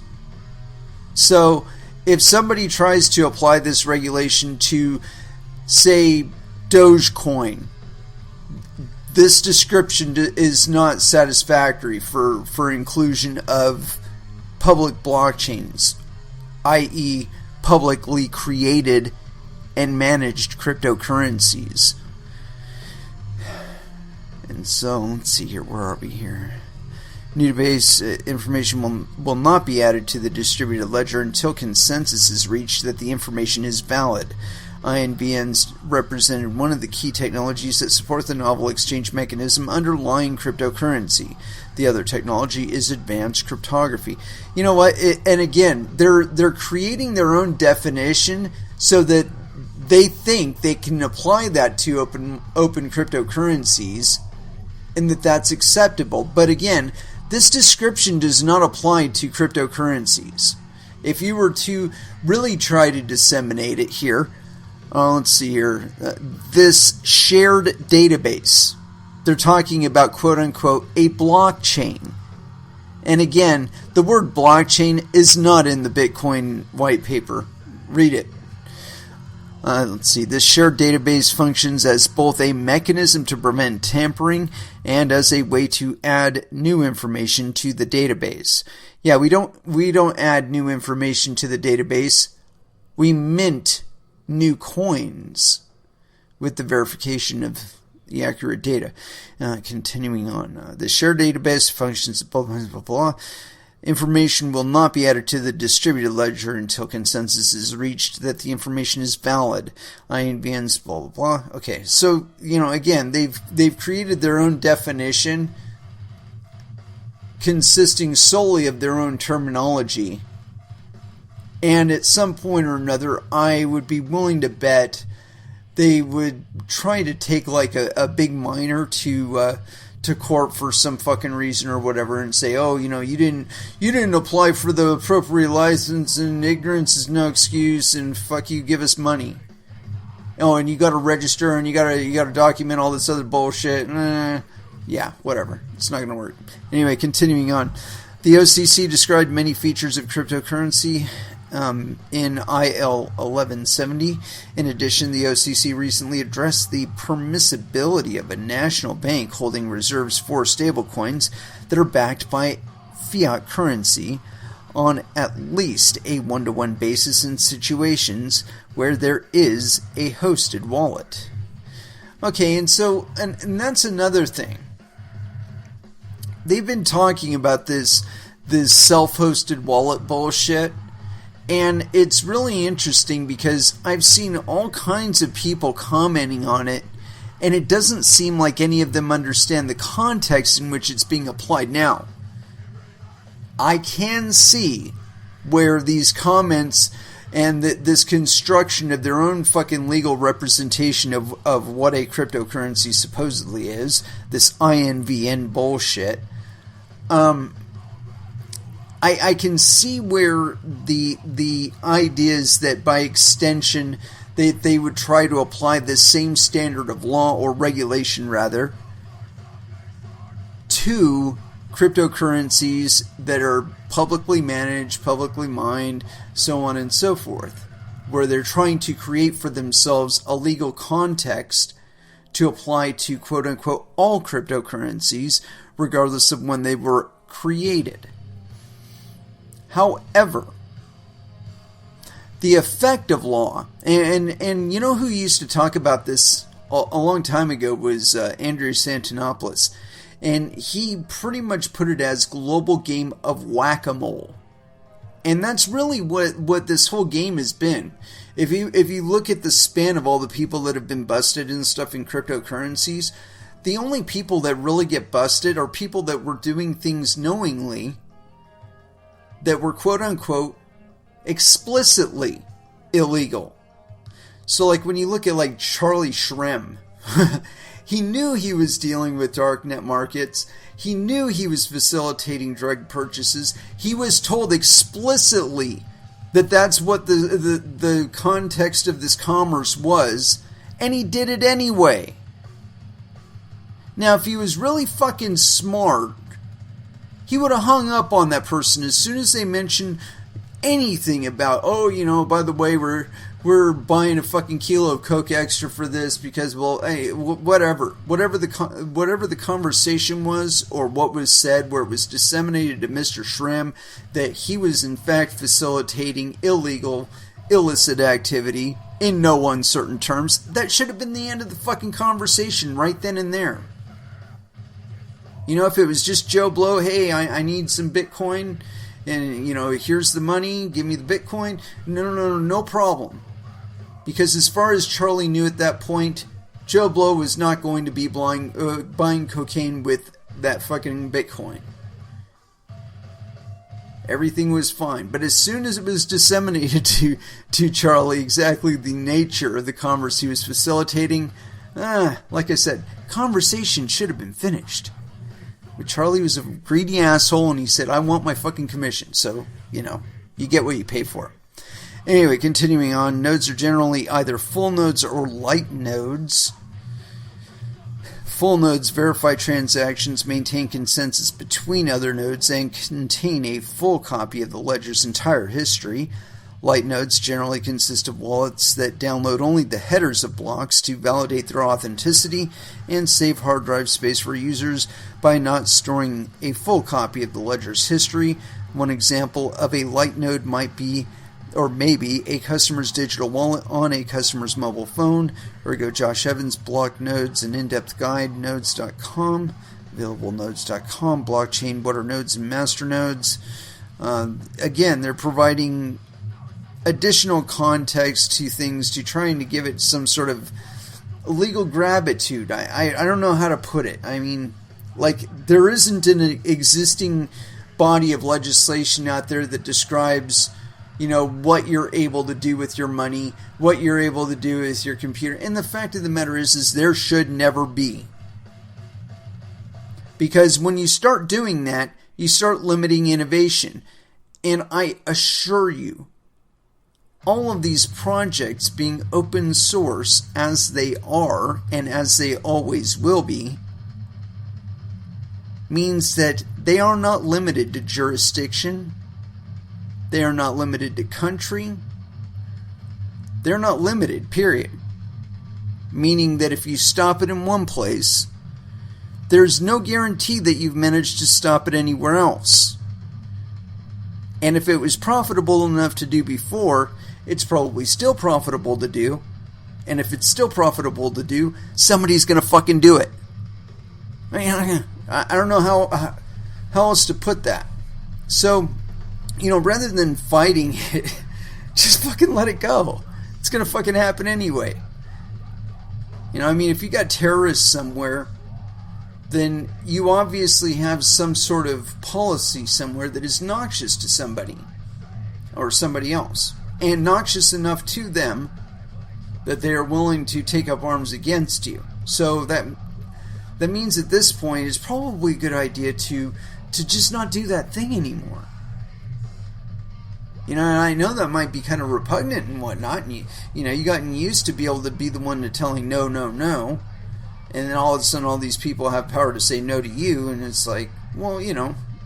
Speaker 1: So, if somebody tries to apply this regulation to, say, Dogecoin, this description is not satisfactory for inclusion of public blockchains, i.e. publicly created and managed cryptocurrencies. And so, let's see here, where are we here? Database information will not be added to the distributed ledger until consensus is reached that the information is valid. INVNs represented one of the key technologies that support the novel exchange mechanism underlying cryptocurrency. The other technology is advanced cryptography. You know what? And again, they're creating their own definition so that they think they can apply that to open cryptocurrencies and that's acceptable. But again, this description does not apply to cryptocurrencies. If you were to really try to disseminate it here, let's see here, this shared database, they're talking about quote-unquote a blockchain. And again, the word blockchain is not in the Bitcoin white paper. Read it. Let's see, this shared database functions as both a mechanism to prevent tampering and as a way to add new information to the database. Yeah, we don't add new information to the database. We mint new coins with the verification of the accurate data. Continuing on, the shared database functions blah blah blah blah. Information will not be added to the distributed ledger until consensus is reached that the information is valid. INVNs, blah, blah, blah. Okay, so, again, they've created their own definition consisting solely of their own terminology. And at some point or another, I would be willing to bet they would try to take like a big miner to court for some fucking reason or whatever and say, oh, you didn't apply for the appropriate license and ignorance is no excuse and fuck you, give us money. Oh, and you got to register and you got to document all this other bullshit. Yeah, whatever. It's not going to work. Anyway, continuing on. The OCC described many features of cryptocurrency in IL 1170. In addition, the OCC recently addressed the permissibility of a national bank holding reserves for stablecoins that are backed by fiat currency on at least a one-to-one basis in situations where there is a hosted wallet. Okay, and so, and that's another thing. They've been talking about this self-hosted wallet bullshit, and it's really interesting because I've seen all kinds of people commenting on it, and it doesn't seem like any of them understand the context in which it's being applied. Now, I can see where these comments and this construction of their own fucking legal representation of what a cryptocurrency supposedly is, this INVN bullshit, I can see where the idea is that by extension they would try to apply the same standard of law or regulation rather to cryptocurrencies that are publicly managed, publicly mined, so on and so forth, where they're trying to create for themselves a legal context to apply to quote-unquote all cryptocurrencies, regardless of when they were created. However, the effect of law, and you know who used to talk about this a long time ago was Andrew Santonopoulos, and he pretty much put it as global game of whack-a-mole. And that's really what this whole game has been. If you look at the span of all the people that have been busted and stuff in cryptocurrencies, the only people that really get busted are people that were doing things knowingly that were quote-unquote explicitly illegal. So like when you look at like Charlie Shrem, he knew he was dealing with darknet markets. He knew he was facilitating drug purchases. He was told explicitly that that's what the context of this commerce was, and he did it anyway. Now, if he was really fucking smart, he would have hung up on that person as soon as they mentioned anything about, oh, you know, by the way, we're buying a fucking kilo of Coke extra for this because, well, hey, whatever the conversation was or what was said where it was disseminated to Mr. Shrem that he was in fact facilitating illicit activity in no uncertain terms, that should have been the end of the fucking conversation right then and there. You know, if it was just Joe Blow, hey, I need some Bitcoin, and, you know, here's the money, give me the Bitcoin, no problem. Because as far as Charlie knew at that point, Joe Blow was not going to be buying cocaine with that fucking Bitcoin. Everything was fine. But as soon as it was disseminated to Charlie exactly the nature of the commerce he was facilitating, like I said, conversation should have been finished. But Charlie was a greedy asshole and he said, I want my fucking commission. So, you know, you get what you pay for. Anyway, continuing on, nodes are generally either full nodes or light nodes. Full nodes verify transactions, maintain consensus between other nodes, and contain a full copy of the ledger's entire history. Light nodes generally consist of wallets that download only the headers of blocks to validate their authenticity and save hard drive space for users by not storing a full copy of the ledger's history. One example of a light node might be, or maybe, a customer's digital wallet on a customer's mobile phone. Ergo Josh Evans, Block Nodes, an in-depth guide, nodes.com, available nodes.com, blockchain, what are nodes and master nodes. Again, they're providing additional context to things, to trying to give it some sort of legal gratitude. I don't know how to put it. I mean, like, there isn't an existing body of legislation out there that describes, you know, what you're able to do with your money, what you're able to do with your computer. And the fact of the matter is there should never be. Because when you start doing that, you start limiting innovation. And I assure you, all of these projects being open source as they are and as they always will be means that they are not limited to jurisdiction. They are not limited to country. They're not limited, period. Meaning that if you stop it in one place, there's no guarantee that you've managed to stop it anywhere else. And if it was profitable enough to do before, it's probably still profitable to do. And if it's still profitable to do, somebody's going to fucking do it. I mean, I don't know how else to put that. So, rather than fighting it, just fucking let it go. It's going to fucking happen anyway. If you got terrorists somewhere, then you obviously have some sort of policy somewhere that is noxious to somebody or somebody else, and noxious enough to them that they are willing to take up arms against you. So that means at this point it's probably a good idea to just not do that thing anymore. And I know that might be kind of repugnant and whatnot, and you gotten used to be able to be the one to telling no, no, no, and then all of a sudden all these people have power to say no to you, and it's like, well,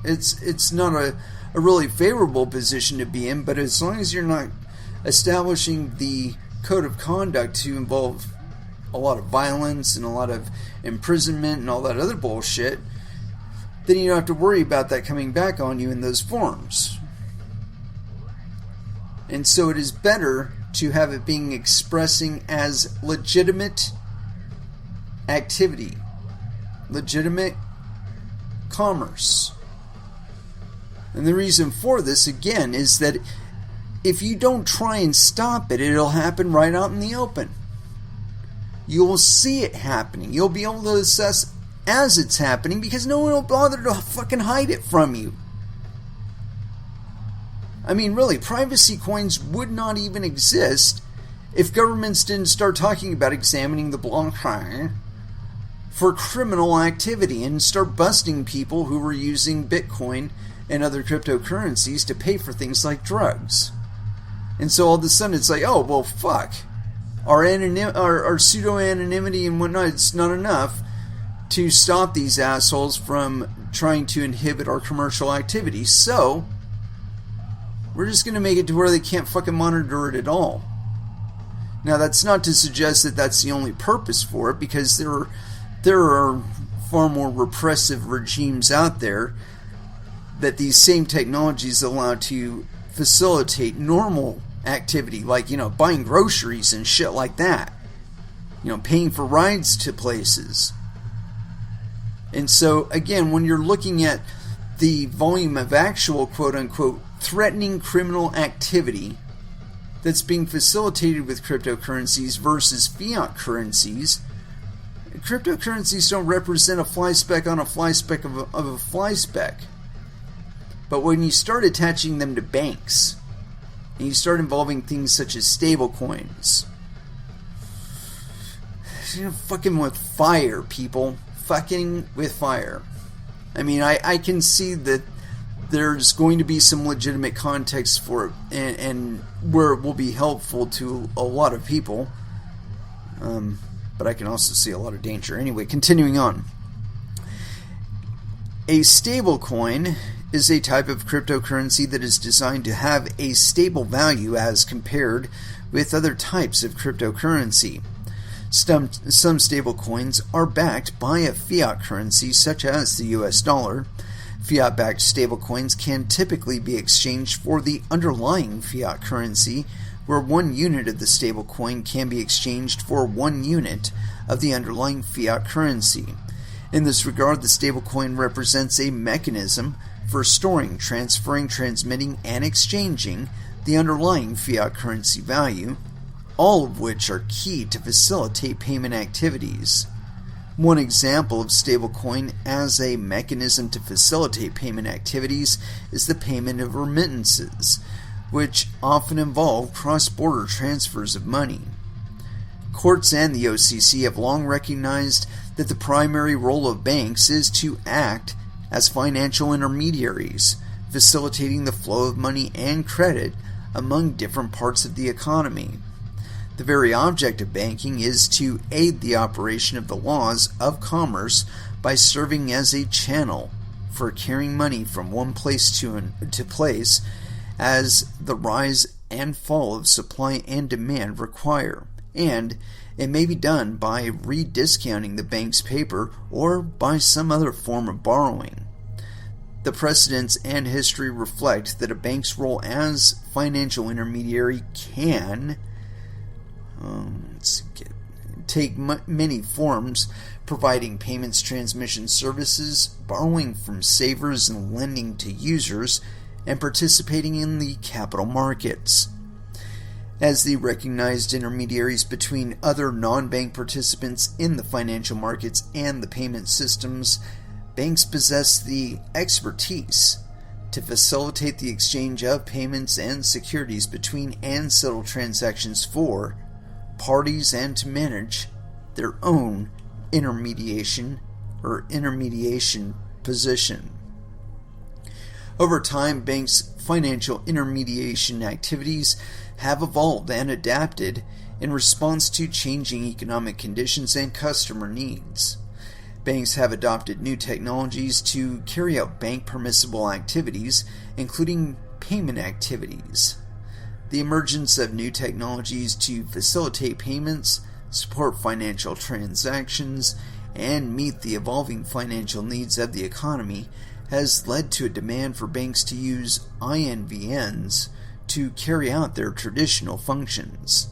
Speaker 1: it's not a really favorable position to be in, but as long as you're not establishing the code of conduct to involve a lot of violence and a lot of imprisonment and all that other bullshit, then you don't have to worry about that coming back on you in those forms. And so it is better to have it being expressing as legitimate activity, legitimate commerce. And the reason for this, again, is that if you don't try and stop it, it'll happen right out in the open. You'll see it happening. You'll be able to assess as it's happening because no one will bother to fucking hide it from you. I mean, really, privacy coins would not even exist if governments didn't start talking about examining the blockchain for criminal activity and start busting people who were using Bitcoin and other cryptocurrencies to pay for things like drugs. And so all of a sudden it's like, oh, well, fuck. Our pseudo-anonymity and whatnot, it's not enough to stop these assholes from trying to inhibit our commercial activity. So we're just going to make it to where they can't fucking monitor it at all. Now, that's not to suggest that that's the only purpose for it, because there are far more repressive regimes out there that these same technologies allow to facilitate normal activity, like, buying groceries and shit like that. Paying for rides to places. And so, again, when you're looking at the volume of actual quote-unquote threatening criminal activity that's being facilitated with cryptocurrencies versus fiat currencies, cryptocurrencies don't represent a fly speck on a fly speck of a fly speck. But when you start attaching them to banks, and you start involving things such as stable coins, fucking with fire, people. Fucking with fire. I mean, I can see that there's going to be some legitimate context for it, and where it will be helpful to a lot of people. But I can also see a lot of danger. Anyway, continuing on. A stablecoin is a type of cryptocurrency that is designed to have a stable value as compared with other types of cryptocurrency. Some stablecoins are backed by a fiat currency such as the US dollar. Fiat-backed stablecoins can typically be exchanged for the underlying fiat currency, where 1 unit of the stablecoin can be exchanged for 1 unit of the underlying fiat currency. In this regard, the stablecoin represents a mechanism for storing, transferring, transmitting, and exchanging the underlying fiat currency value, all of which are key to facilitate payment activities. One example of stablecoin as a mechanism to facilitate payment activities is the payment of remittances, which often involve cross-border transfers of money. Courts and the OCC have long recognized that the primary role of banks is to act as financial intermediaries, facilitating the flow of money and credit among different parts of the economy. The very object of banking is to aid the operation of the laws of commerce by serving as a channel for carrying money from one place to place as the rise and fall of supply and demand require, and it may be done by rediscounting the bank's paper or by some other form of borrowing. The precedents and history reflect that a bank's role as financial intermediary can take many forms, providing payments transmission services, borrowing from savers and lending to users, and participating in the capital markets. As the recognized intermediaries between other non-bank participants in the financial markets and the payment systems, banks possess the expertise to facilitate the exchange of payments and securities between and settle transactions for parties and to manage their own intermediation position. Over time, banks' financial intermediation activities have evolved and adapted in response to changing economic conditions and customer needs. Banks have adopted new technologies to carry out bank-permissible activities, including payment activities. The emergence of new technologies to facilitate payments, support financial transactions, and meet the evolving financial needs of the economy has led to a demand for banks to use INVNs to carry out their traditional functions.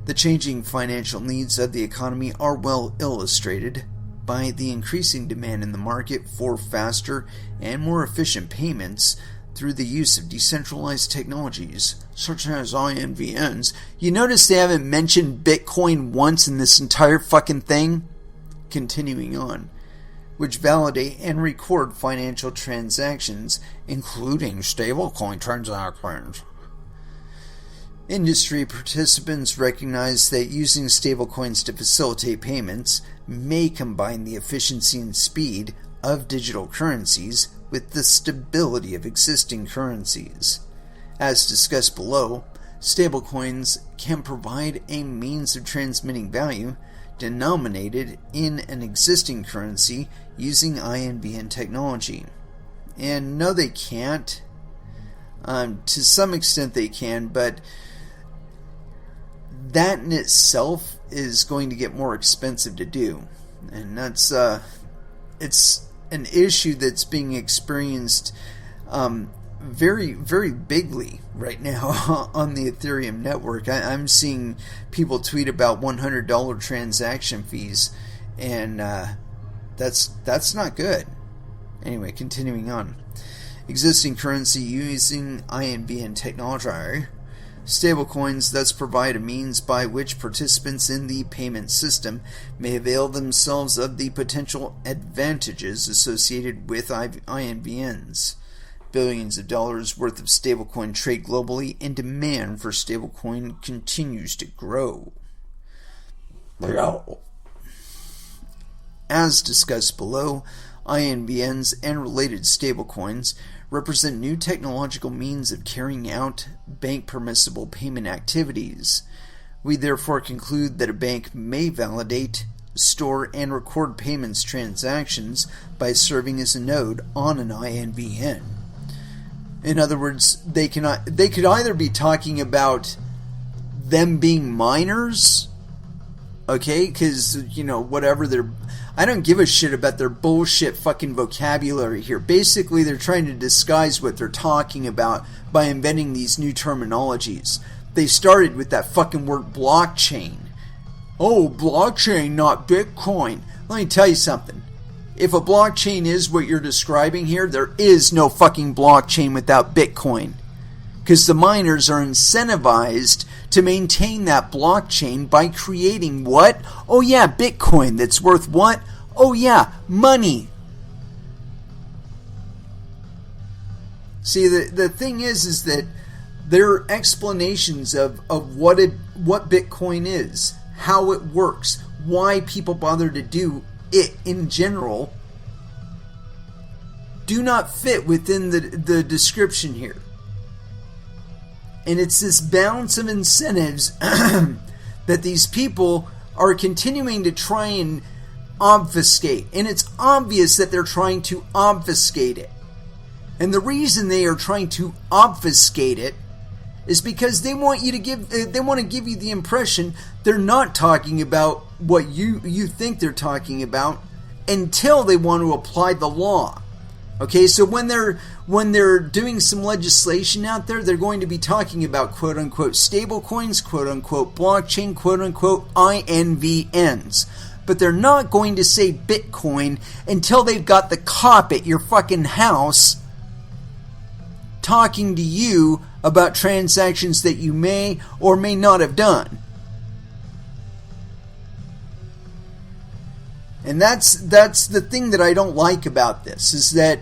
Speaker 1: The changing financial needs of the economy are well illustrated by the increasing demand in the market for faster and more efficient payments through the use of decentralized technologies such as INVNs. You notice they haven't mentioned Bitcoin once in this entire fucking thing? Continuing on, which validate and record financial transactions, including stablecoin transactions. Industry participants recognize that using stablecoins to facilitate payments may combine the efficiency and speed of digital currencies with the stability of existing currencies. As discussed below, stablecoins can provide a means of transmitting value denominated in an existing currency using INVN technology. And no, they can't. To some extent they can, but that in itself is going to get more expensive to do. And that's it's an issue that's being experienced very, very bigly right now on the Ethereum network. I'm seeing people tweet about $100 transaction fees, and that's not good. Anyway, continuing on. Existing currency using INVN technology. Stablecoins thus provide a means by which participants in the payment system may avail themselves of the potential advantages associated with INVNs. Billions of dollars worth of stablecoin trade globally, and demand for stablecoin continues to grow. As discussed below, INVNs and related stablecoins represent new technological means of carrying out bank-permissible payment activities. We therefore conclude that a bank may validate, store, and record payments transactions by serving as a node on an INVN. In other words, they could either be talking about them being miners, okay, because, whatever I don't give a shit about their bullshit fucking vocabulary here. Basically, they're trying to disguise what they're talking about by inventing these new terminologies. They started with that fucking word blockchain. Oh, blockchain, not Bitcoin. Let me tell you something. If a blockchain is what you're describing here, there is no fucking blockchain without Bitcoin. Because the miners are incentivized to maintain that blockchain by creating what? Oh yeah, Bitcoin that's worth what? Oh yeah, money. See, the thing is that there are explanations of what Bitcoin is, how it works, why people bother to do it in general, do not fit within the description here. And it's this balance of incentives that these people are continuing to try and obfuscate. And it's obvious that they're trying to obfuscate it. And the reason they are trying to obfuscate it is because they want to give you the impression they're not talking about what you think they're talking about until they want to apply the law. Okay, so when they're doing some legislation out there, they're going to be talking about quote unquote stablecoins, quote unquote blockchain, quote unquote INVNs. But they're not going to say Bitcoin until they've got the cop at your fucking house talking to you about transactions that you may or may not have done. And that's the thing that I don't like about this, is that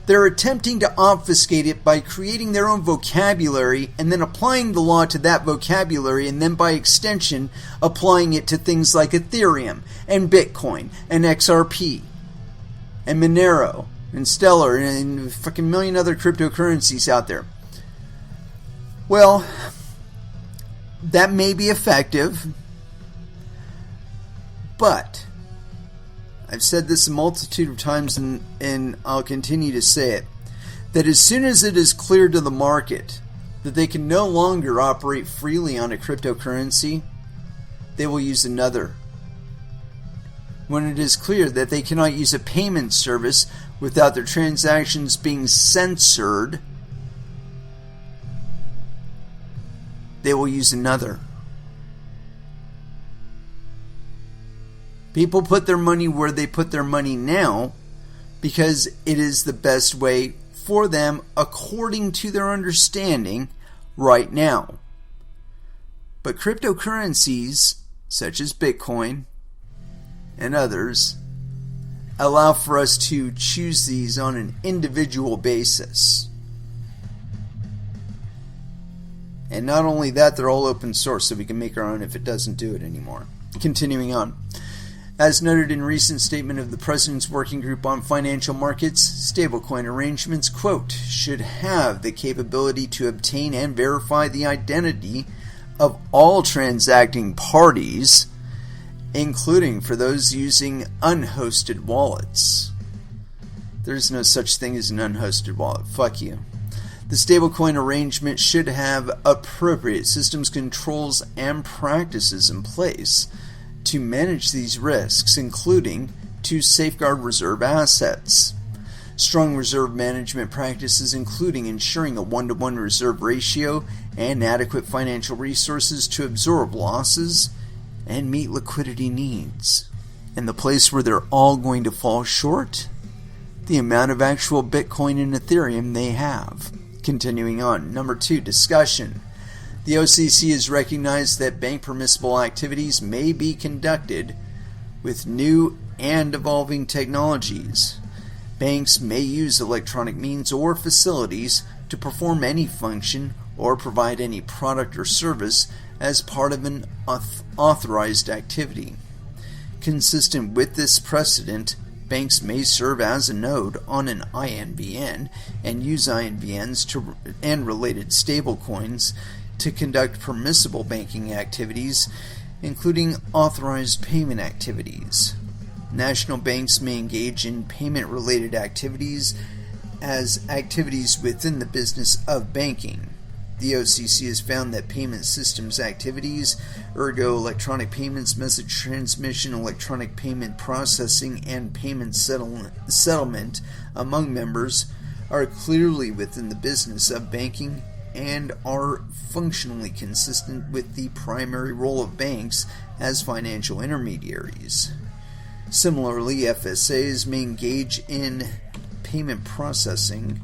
Speaker 1: they're attempting to obfuscate it by creating their own vocabulary and then applying the law to that vocabulary, and then by extension applying it to things like Ethereum and Bitcoin and XRP and Monero and Stellar and fucking million other cryptocurrencies out there. Well, that may be effective, but I've said this a multitude of times, and I'll continue to say it, that as soon as it is clear to the market that they can no longer operate freely on a cryptocurrency, they will use another. When it is clear that they cannot use a payment service without their transactions being censored, they will use another. People put their money where they put their money now because it is the best way for them according to their understanding right now. But cryptocurrencies such as Bitcoin and others allow for us to choose these on an individual basis. And not only that, they're all open source, so we can make our own if it doesn't do it anymore. Continuing on. As noted in recent statement of the President's Working Group on Financial Markets, stablecoin arrangements, quote, should have the capability to obtain and verify the identity of all transacting parties, including for those using unhosted wallets. There's no such thing as an unhosted wallet. Fuck you. The stablecoin arrangement should have appropriate systems, controls, and practices in place to manage these risks, including to safeguard reserve assets. Strong reserve management practices, including ensuring a 1-to-1 reserve ratio and adequate financial resources to absorb losses and meet liquidity needs. And the place where they're all going to fall short? The amount of actual Bitcoin and Ethereum they have. Continuing on. Number 2, discussion. The OCC has recognized that bank permissible activities may be conducted with new and evolving technologies. Banks may use electronic means or facilities to perform any function or provide any product or service as part of an authorized activity. Consistent with this precedent, banks may serve as a node on an INVN and use INVNs and related stablecoins to conduct permissible banking activities, including authorized payment activities. National banks may engage in payment-related activities as activities within the business of banking. The OCC has found that payment systems activities, ergo electronic payments, message transmission, electronic payment processing, and payment settlement among members are clearly within the business of banking and are functionally consistent with the primary role of banks as financial intermediaries. Similarly, FSAs may engage in payment processing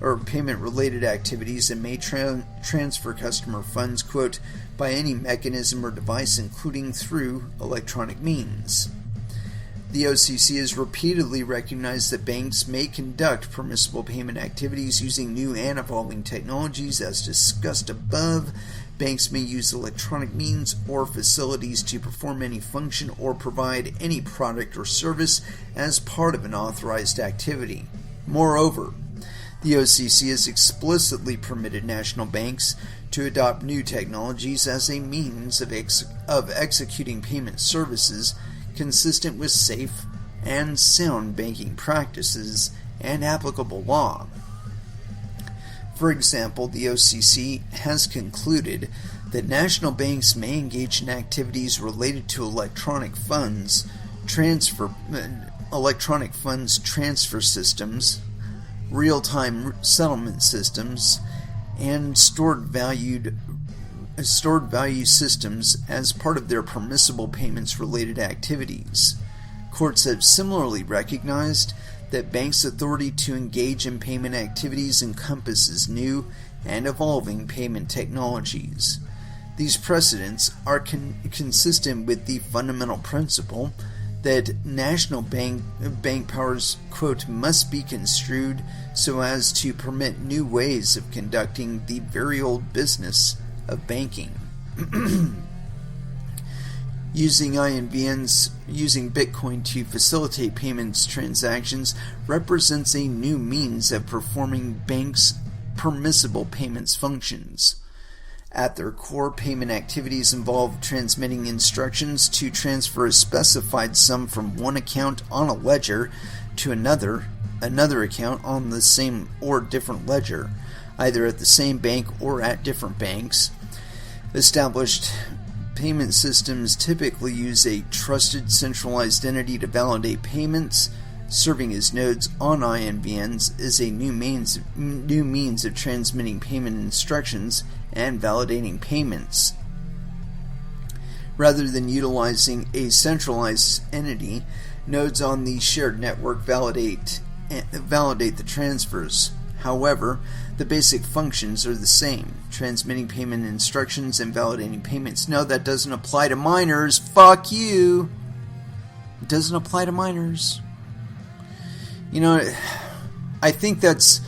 Speaker 1: or payment-related activities and may transfer customer funds, quote, by any mechanism or device, including through electronic means. The OCC has repeatedly recognized that banks may conduct permissible payment activities using new and evolving technologies. As discussed above, banks may use electronic means or facilities to perform any function or provide any product or service as part of an authorized activity. Moreover, the OCC has explicitly permitted national banks to adopt new technologies as a means of executing payment services consistent with safe and sound banking practices and applicable law. For example, the OCC has concluded that national banks may engage in activities related to electronic funds transfer systems, real-time settlement systems, and stored value systems as part of their permissible payments-related activities. Courts have similarly recognized that banks' authority to engage in payment activities encompasses new and evolving payment technologies. These precedents are consistent with the fundamental principle that national bank powers, quote, must be construed so as to permit new ways of conducting the very old business of banking. Using INVNs, using Bitcoin to facilitate payments transactions represents a new means of performing banks' permissible payments functions. At their core, payment activities involve transmitting instructions to transfer a specified sum from one account on a ledger to another account on the same or different ledger, either at the same bank or at different banks. Established payment systems typically use a trusted centralized entity to validate payments. Serving as nodes on INVNs is a new means of transmitting payment instructions and validating payments. Rather than utilizing a centralized entity, nodes on the shared network validate the transfers. However, the basic functions are the same: transmitting payment instructions and validating payments. No, that doesn't apply to miners. Fuck you. It doesn't apply to miners. You know, I think that's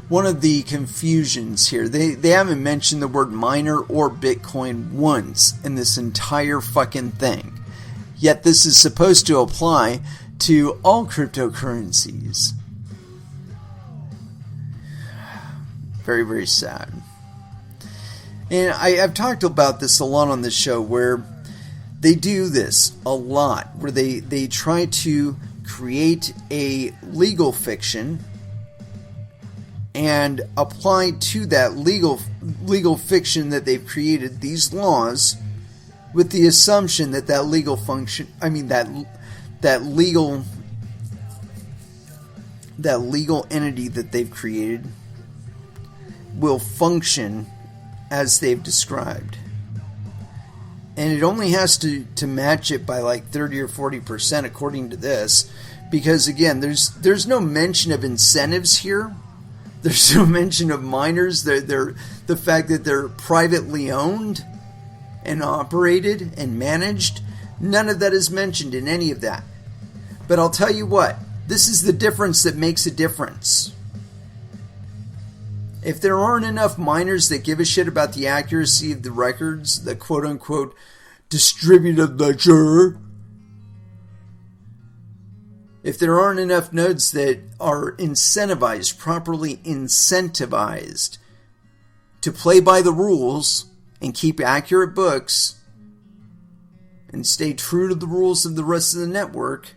Speaker 1: one of the confusions here. They haven't mentioned the word miner or Bitcoin once in this entire fucking thing. Yet this is supposed to apply to all cryptocurrencies. Very, very sad. And I've talked about this a lot on the show, where they do this a lot, where they try to create a legal fiction and apply to that legal fiction that they've created these laws, with the assumption that that legal function, that legal entity that they've created will function as they've described. And it only has to match it by like 30 or 40% according to this, because again, there's no mention of incentives here. There's no mention of miners. They're the fact that they're privately owned and operated and managed. None of that is mentioned in any of that. But I'll tell you what, this is the difference that makes a difference. If there aren't enough miners that give a shit about the accuracy of the records, the quote-unquote distributed ledger, if there aren't enough nodes that are properly incentivized to play by the rules and keep accurate books and stay true to the rules of the rest of the network,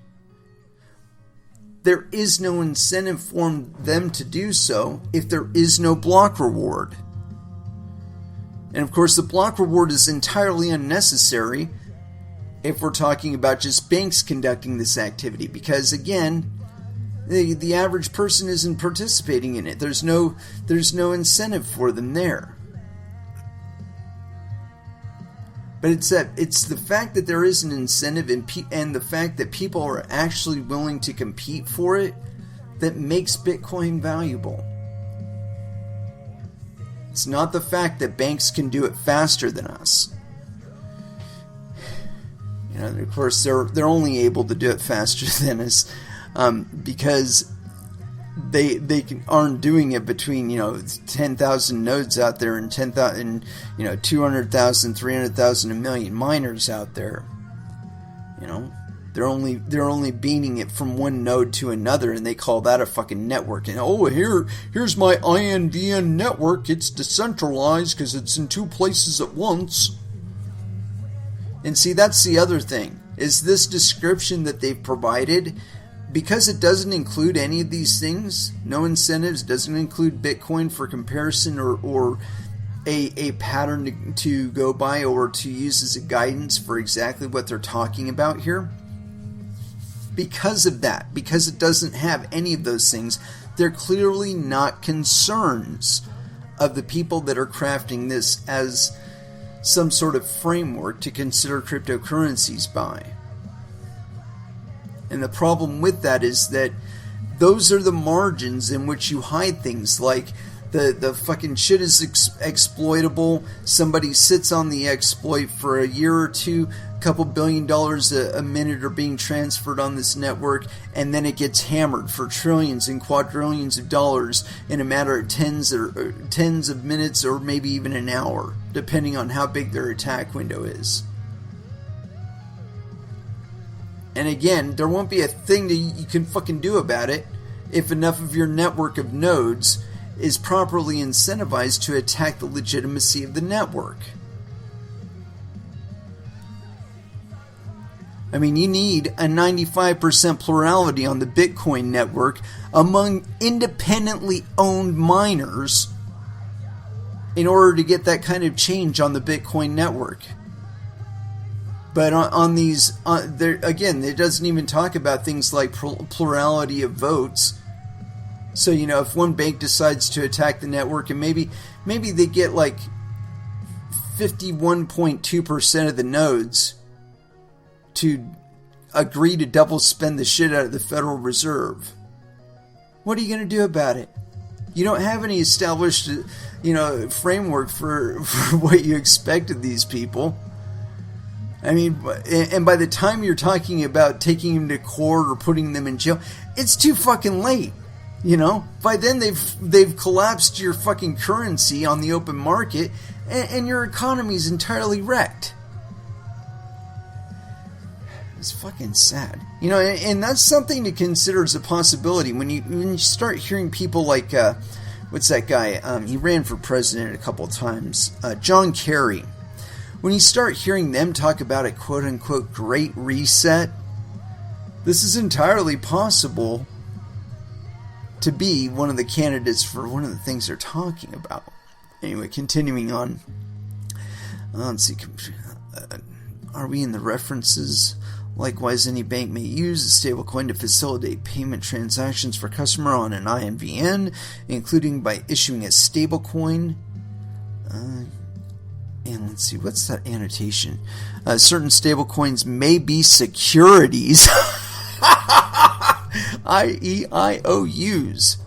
Speaker 1: there is no incentive for them to do so if there is no block reward. And of course, the block reward is entirely unnecessary if we're talking about just banks conducting this activity, because again, the average person isn't participating in it. There's no incentive for them there. But it's the fact that there is an incentive and the fact that people are actually willing to compete for it that makes Bitcoin valuable. It's not the fact that banks can do it faster than us. You know, of course, they're only able to do it faster than us because they aren't doing it between 10,000 nodes out there and 10,000 200,000, 300,000, a million miners out there. They're only beating it from one node to another, and they call that a fucking network. And here's my INVN network. It's decentralized because it's in two places at once. And see, that's the other thing, is this description that they've provided because it doesn't include any of these things, no incentives, doesn't include Bitcoin for comparison or a pattern to go by or to use as a guidance for exactly what they're talking about here. Because of that, because it doesn't have any of those things, they're clearly not concerns of the people that are crafting this as some sort of framework to consider cryptocurrencies by. And the problem with that is that those are the margins in which you hide things like the fucking shit is exploitable. Somebody sits on the exploit for a year or two, couple $1 billion a minute are being transferred on this network, and then it gets hammered for trillions and quadrillions of dollars in a matter of tens of minutes or maybe even an hour, depending on how big their attack window is. And again, there won't be a thing that you can fucking do about it if enough of your network of nodes is properly incentivized to attack the legitimacy of the network. I mean, you need a 95% plurality on the Bitcoin network among independently owned miners in order to get that kind of change on the Bitcoin network. But on these, again, it doesn't even talk about things like plurality of votes. So, if one bank decides to attack the network and maybe they get like 51.2% of the nodes to agree to double spend the shit out of the Federal Reserve. What are you going to do about it? You don't have any established, framework for what you expect of these people. I mean, and by the time you're talking about taking them to court or putting them in jail, it's too fucking late. By then they've collapsed your fucking currency on the open market, and your economy's entirely wrecked. It's fucking sad. And that's something to consider as a possibility when you start hearing people like, what's that guy? He ran for president a couple of times. John Kerry. When you start hearing them talk about a quote-unquote great reset, this is entirely possible to be one of the candidates for one of the things they're talking about. Anyway, continuing on. Let's see. Are we in the references? Likewise, any bank may use a stablecoin to facilitate payment transactions for customer on an INVN, including by issuing a stablecoin. And let's see, what's that annotation? Certain stablecoins may be securities, i.e. IOUs.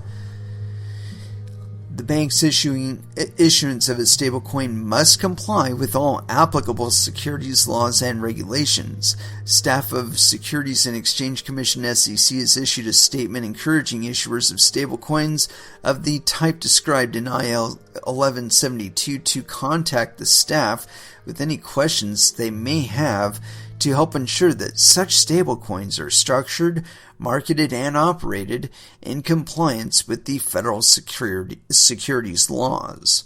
Speaker 1: The bank's issuance of a stablecoin must comply with all applicable securities laws and regulations. Staff of Securities and Exchange Commission (SEC) has issued a statement encouraging issuers of stablecoins of the type described in IL 1172 to contact the staff with any questions they may have to help ensure that such stablecoins are structured, marketed, and operated in compliance with the federal securities laws.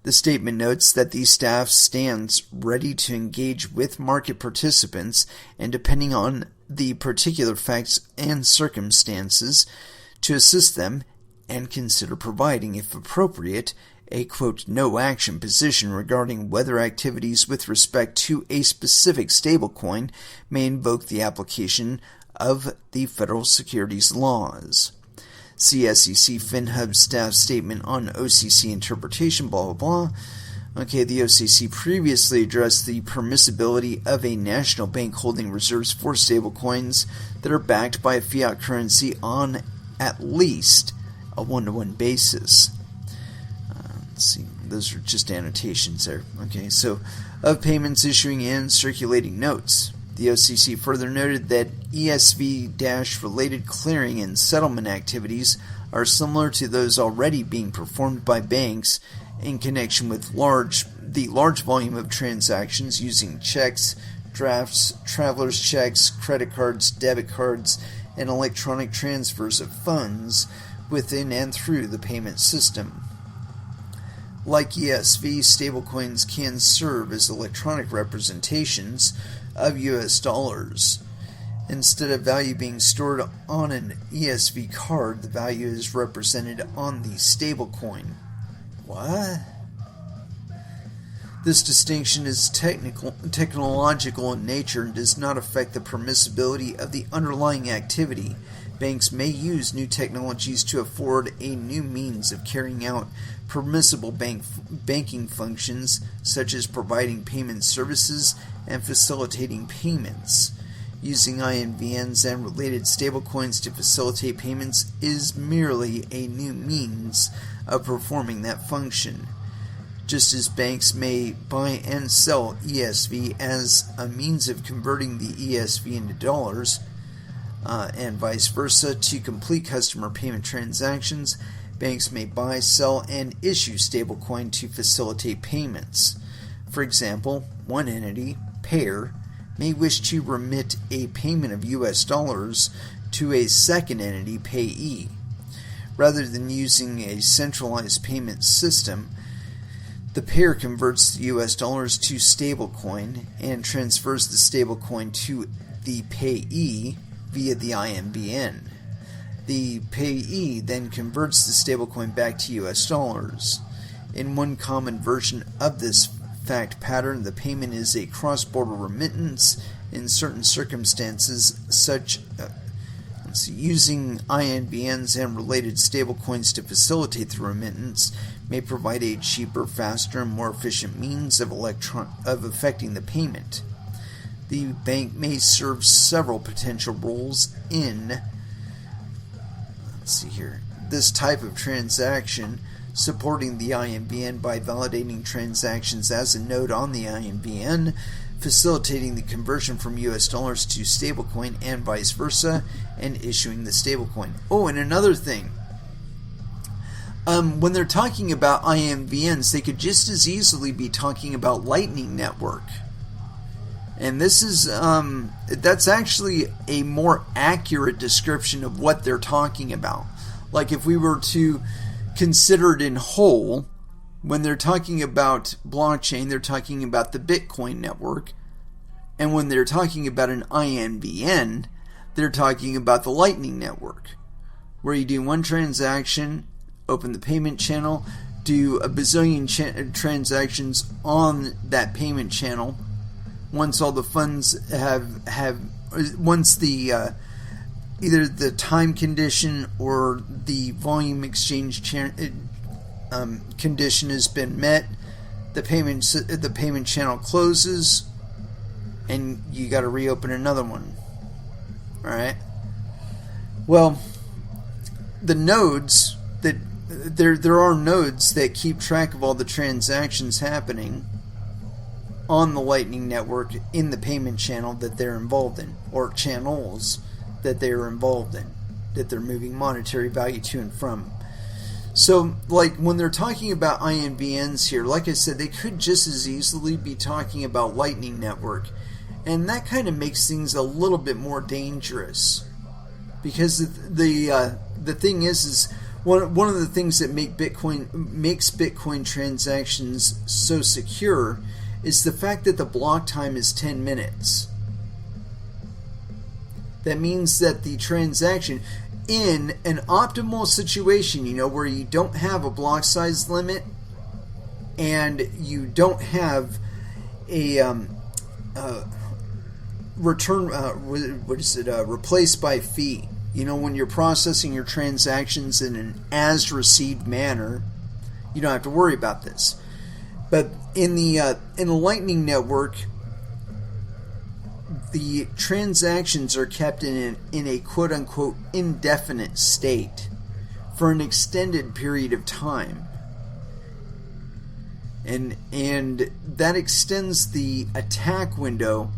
Speaker 1: The statement notes that the staff stands ready to engage with market participants and, depending on the particular facts and circumstances, to assist them and consider providing, if appropriate, a, quote, no-action position regarding whether activities with respect to a specific stablecoin may invoke the application of the federal securities laws. See SEC FinHub staff statement on OCC interpretation, blah, blah, blah. Okay, the OCC previously addressed the permissibility of a national bank holding reserves for stablecoins that are backed by a fiat currency on at least a one-to-one basis. Let's see, those are just annotations there. Okay, so of payments issuing and circulating notes. The OCC further noted that ESV-related clearing and settlement activities are similar to those already being performed by banks in connection with the large volume of transactions using checks, drafts, traveler's checks, credit cards, debit cards, and electronic transfers of funds within and through the payment system. Like ESV, stablecoins can serve as electronic representations of U.S. dollars. Instead of value being stored on an ESV card, the value is represented on the stablecoin. What? This distinction is technological in nature and does not affect the permissibility of the underlying activity. Banks may use new technologies to afford a new means of carrying out permissible banking functions, such as providing payment services and facilitating payments. Using INVNs and related stablecoins to facilitate payments is merely a new means of performing that function. Just as banks may buy and sell ESV as a means of converting the ESV into dollars, and vice versa, to complete customer payment transactions, banks may buy, sell, and issue stablecoin to facilitate payments. For example, one entity, payer, may wish to remit a payment of US dollars to a second entity, payee. Rather than using a centralized payment system, the payer converts the US dollars to stablecoin and transfers the stablecoin to the payee via the INVN. The payee then converts the stablecoin back to US dollars. In one common version of this fact pattern, the payment is a cross-border remittance. In certain circumstances, such using INVNs and related stablecoins to facilitate the remittance may provide a cheaper, faster, and more efficient means of effecting the payment. The bank may serve several potential roles in this type of transaction, supporting the INVN by validating transactions as a node on the INVN, facilitating the conversion from US dollars to stablecoin and vice versa, and issuing the stablecoin. Oh, and another thing. When they're talking about INVNs, they could just as easily be talking about Lightning Network. And this is, that's actually a more accurate description of what they're talking about. Like if we were to consider it in whole, when they're talking about blockchain, they're talking about the Bitcoin network. And when they're talking about an INVN, they're talking about the Lightning Network, where you do one transaction, open the payment channel, do a bazillion transactions on that payment channel. Once all the funds once the either the time condition or the volume exchange condition has been met, the payment channel closes, and you got to reopen another one. All right. Well, the nodes that there are nodes that keep track of all the transactions happening on the Lightning Network in the payment channel that they're involved in, or channels that they're involved in, that they're moving monetary value to and from. So, like, when they're talking about INVNs here, like I said, they could just as easily be talking about Lightning Network. And that kind of makes things a little bit more dangerous. Because the thing is one of the things that makes Bitcoin transactions so secure is the fact that the block time is 10 minutes. That means that the transaction, in an optimal situation, where you don't have a block size limit and you don't have a replaced by fee. When you're processing your transactions in an as received manner, you don't have to worry about this. But in the Lightning Network, the transactions are kept in a quote unquote indefinite state for an extended period of time. And that extends the attack window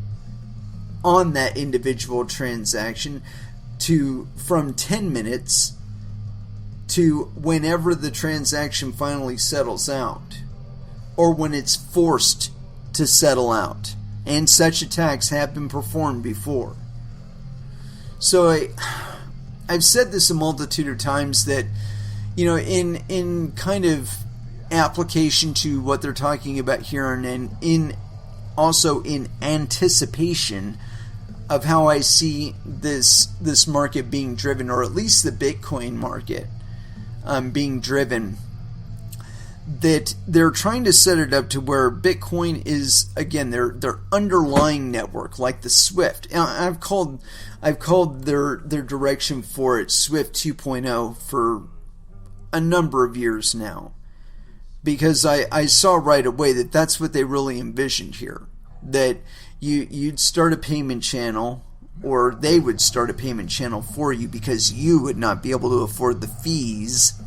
Speaker 1: on that individual transaction from 10 minutes to whenever the transaction finally settles out, or when it's forced to settle out. And such attacks have been performed before. So I've said this a multitude of times that, in kind of application to what they're talking about here, and also in anticipation of how I see this market being driven, or at least the Bitcoin market being driven, that they're trying to set it up to where Bitcoin is, again, their underlying network, like the Swift. I've called their direction for it Swift 2.0 for a number of years now, because I saw right away that that's what they really envisioned here, that you'd start a payment channel, or they would start a payment channel for you because you would not be able to afford the fees.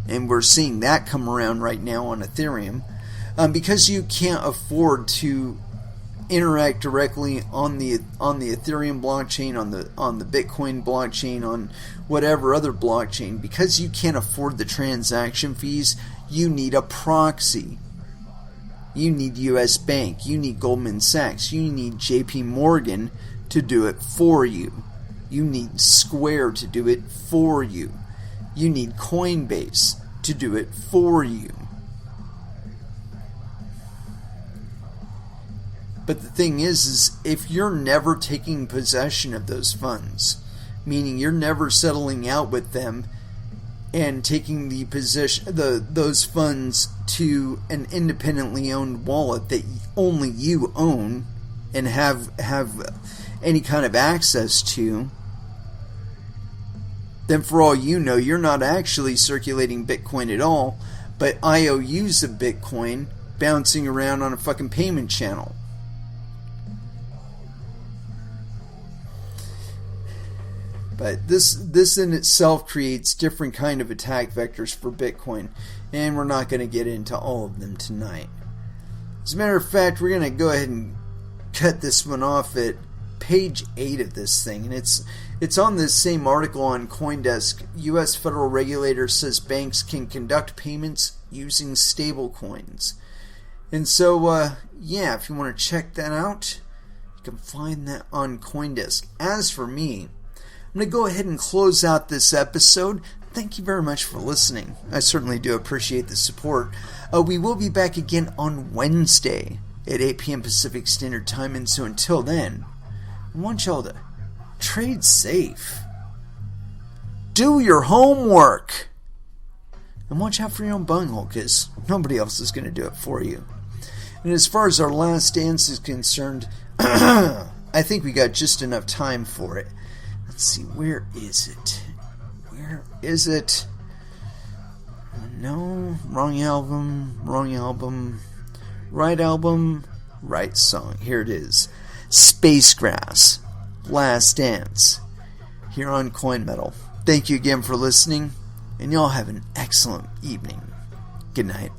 Speaker 1: And we're seeing that come around right now on Ethereum, because you can't afford to interact directly on the Ethereum blockchain, on the Bitcoin blockchain, on whatever other blockchain. Because you can't afford the transaction fees, you need a proxy. You need US Bank, you need Goldman Sachs, you need JP Morgan to do it for you. You need Square to do it for you. You need Coinbase to do it for you. But the thing is if you're never taking possession of those funds, meaning you're never settling out with them and taking those funds to an independently owned wallet that only you own and have any kind of access to, then for all you know, you're not actually circulating Bitcoin at all, but IOUs of Bitcoin bouncing around on a fucking payment channel. But this in itself creates different kind of attack vectors for Bitcoin, and we're not going to get into all of them tonight. As a matter of fact, we're going to go ahead and cut this one off at page 8 of this thing, and it's on this same article on CoinDesk. U.S. federal regulator says banks can conduct payments using stablecoins. And so, yeah, if you want to check that out, you can find that on CoinDesk. As for me, I'm going to go ahead and close out this episode. Thank you very much for listening. I certainly do appreciate the support. We will be back again on Wednesday at 8 p.m. Pacific Standard Time. And so until then, I want y'all to trade safe. Do your homework. And watch out for your own bunghole, because nobody else is going to do it for you. And as far as our last dance is concerned, I think we got just enough time for it. Let's see, where is it? Where is it? No, wrong album. Right album, right song. Here it is. Spacegrass, Last Dance, here on Coin Metal. Thank you again for listening, and y'all have an excellent evening. Good night.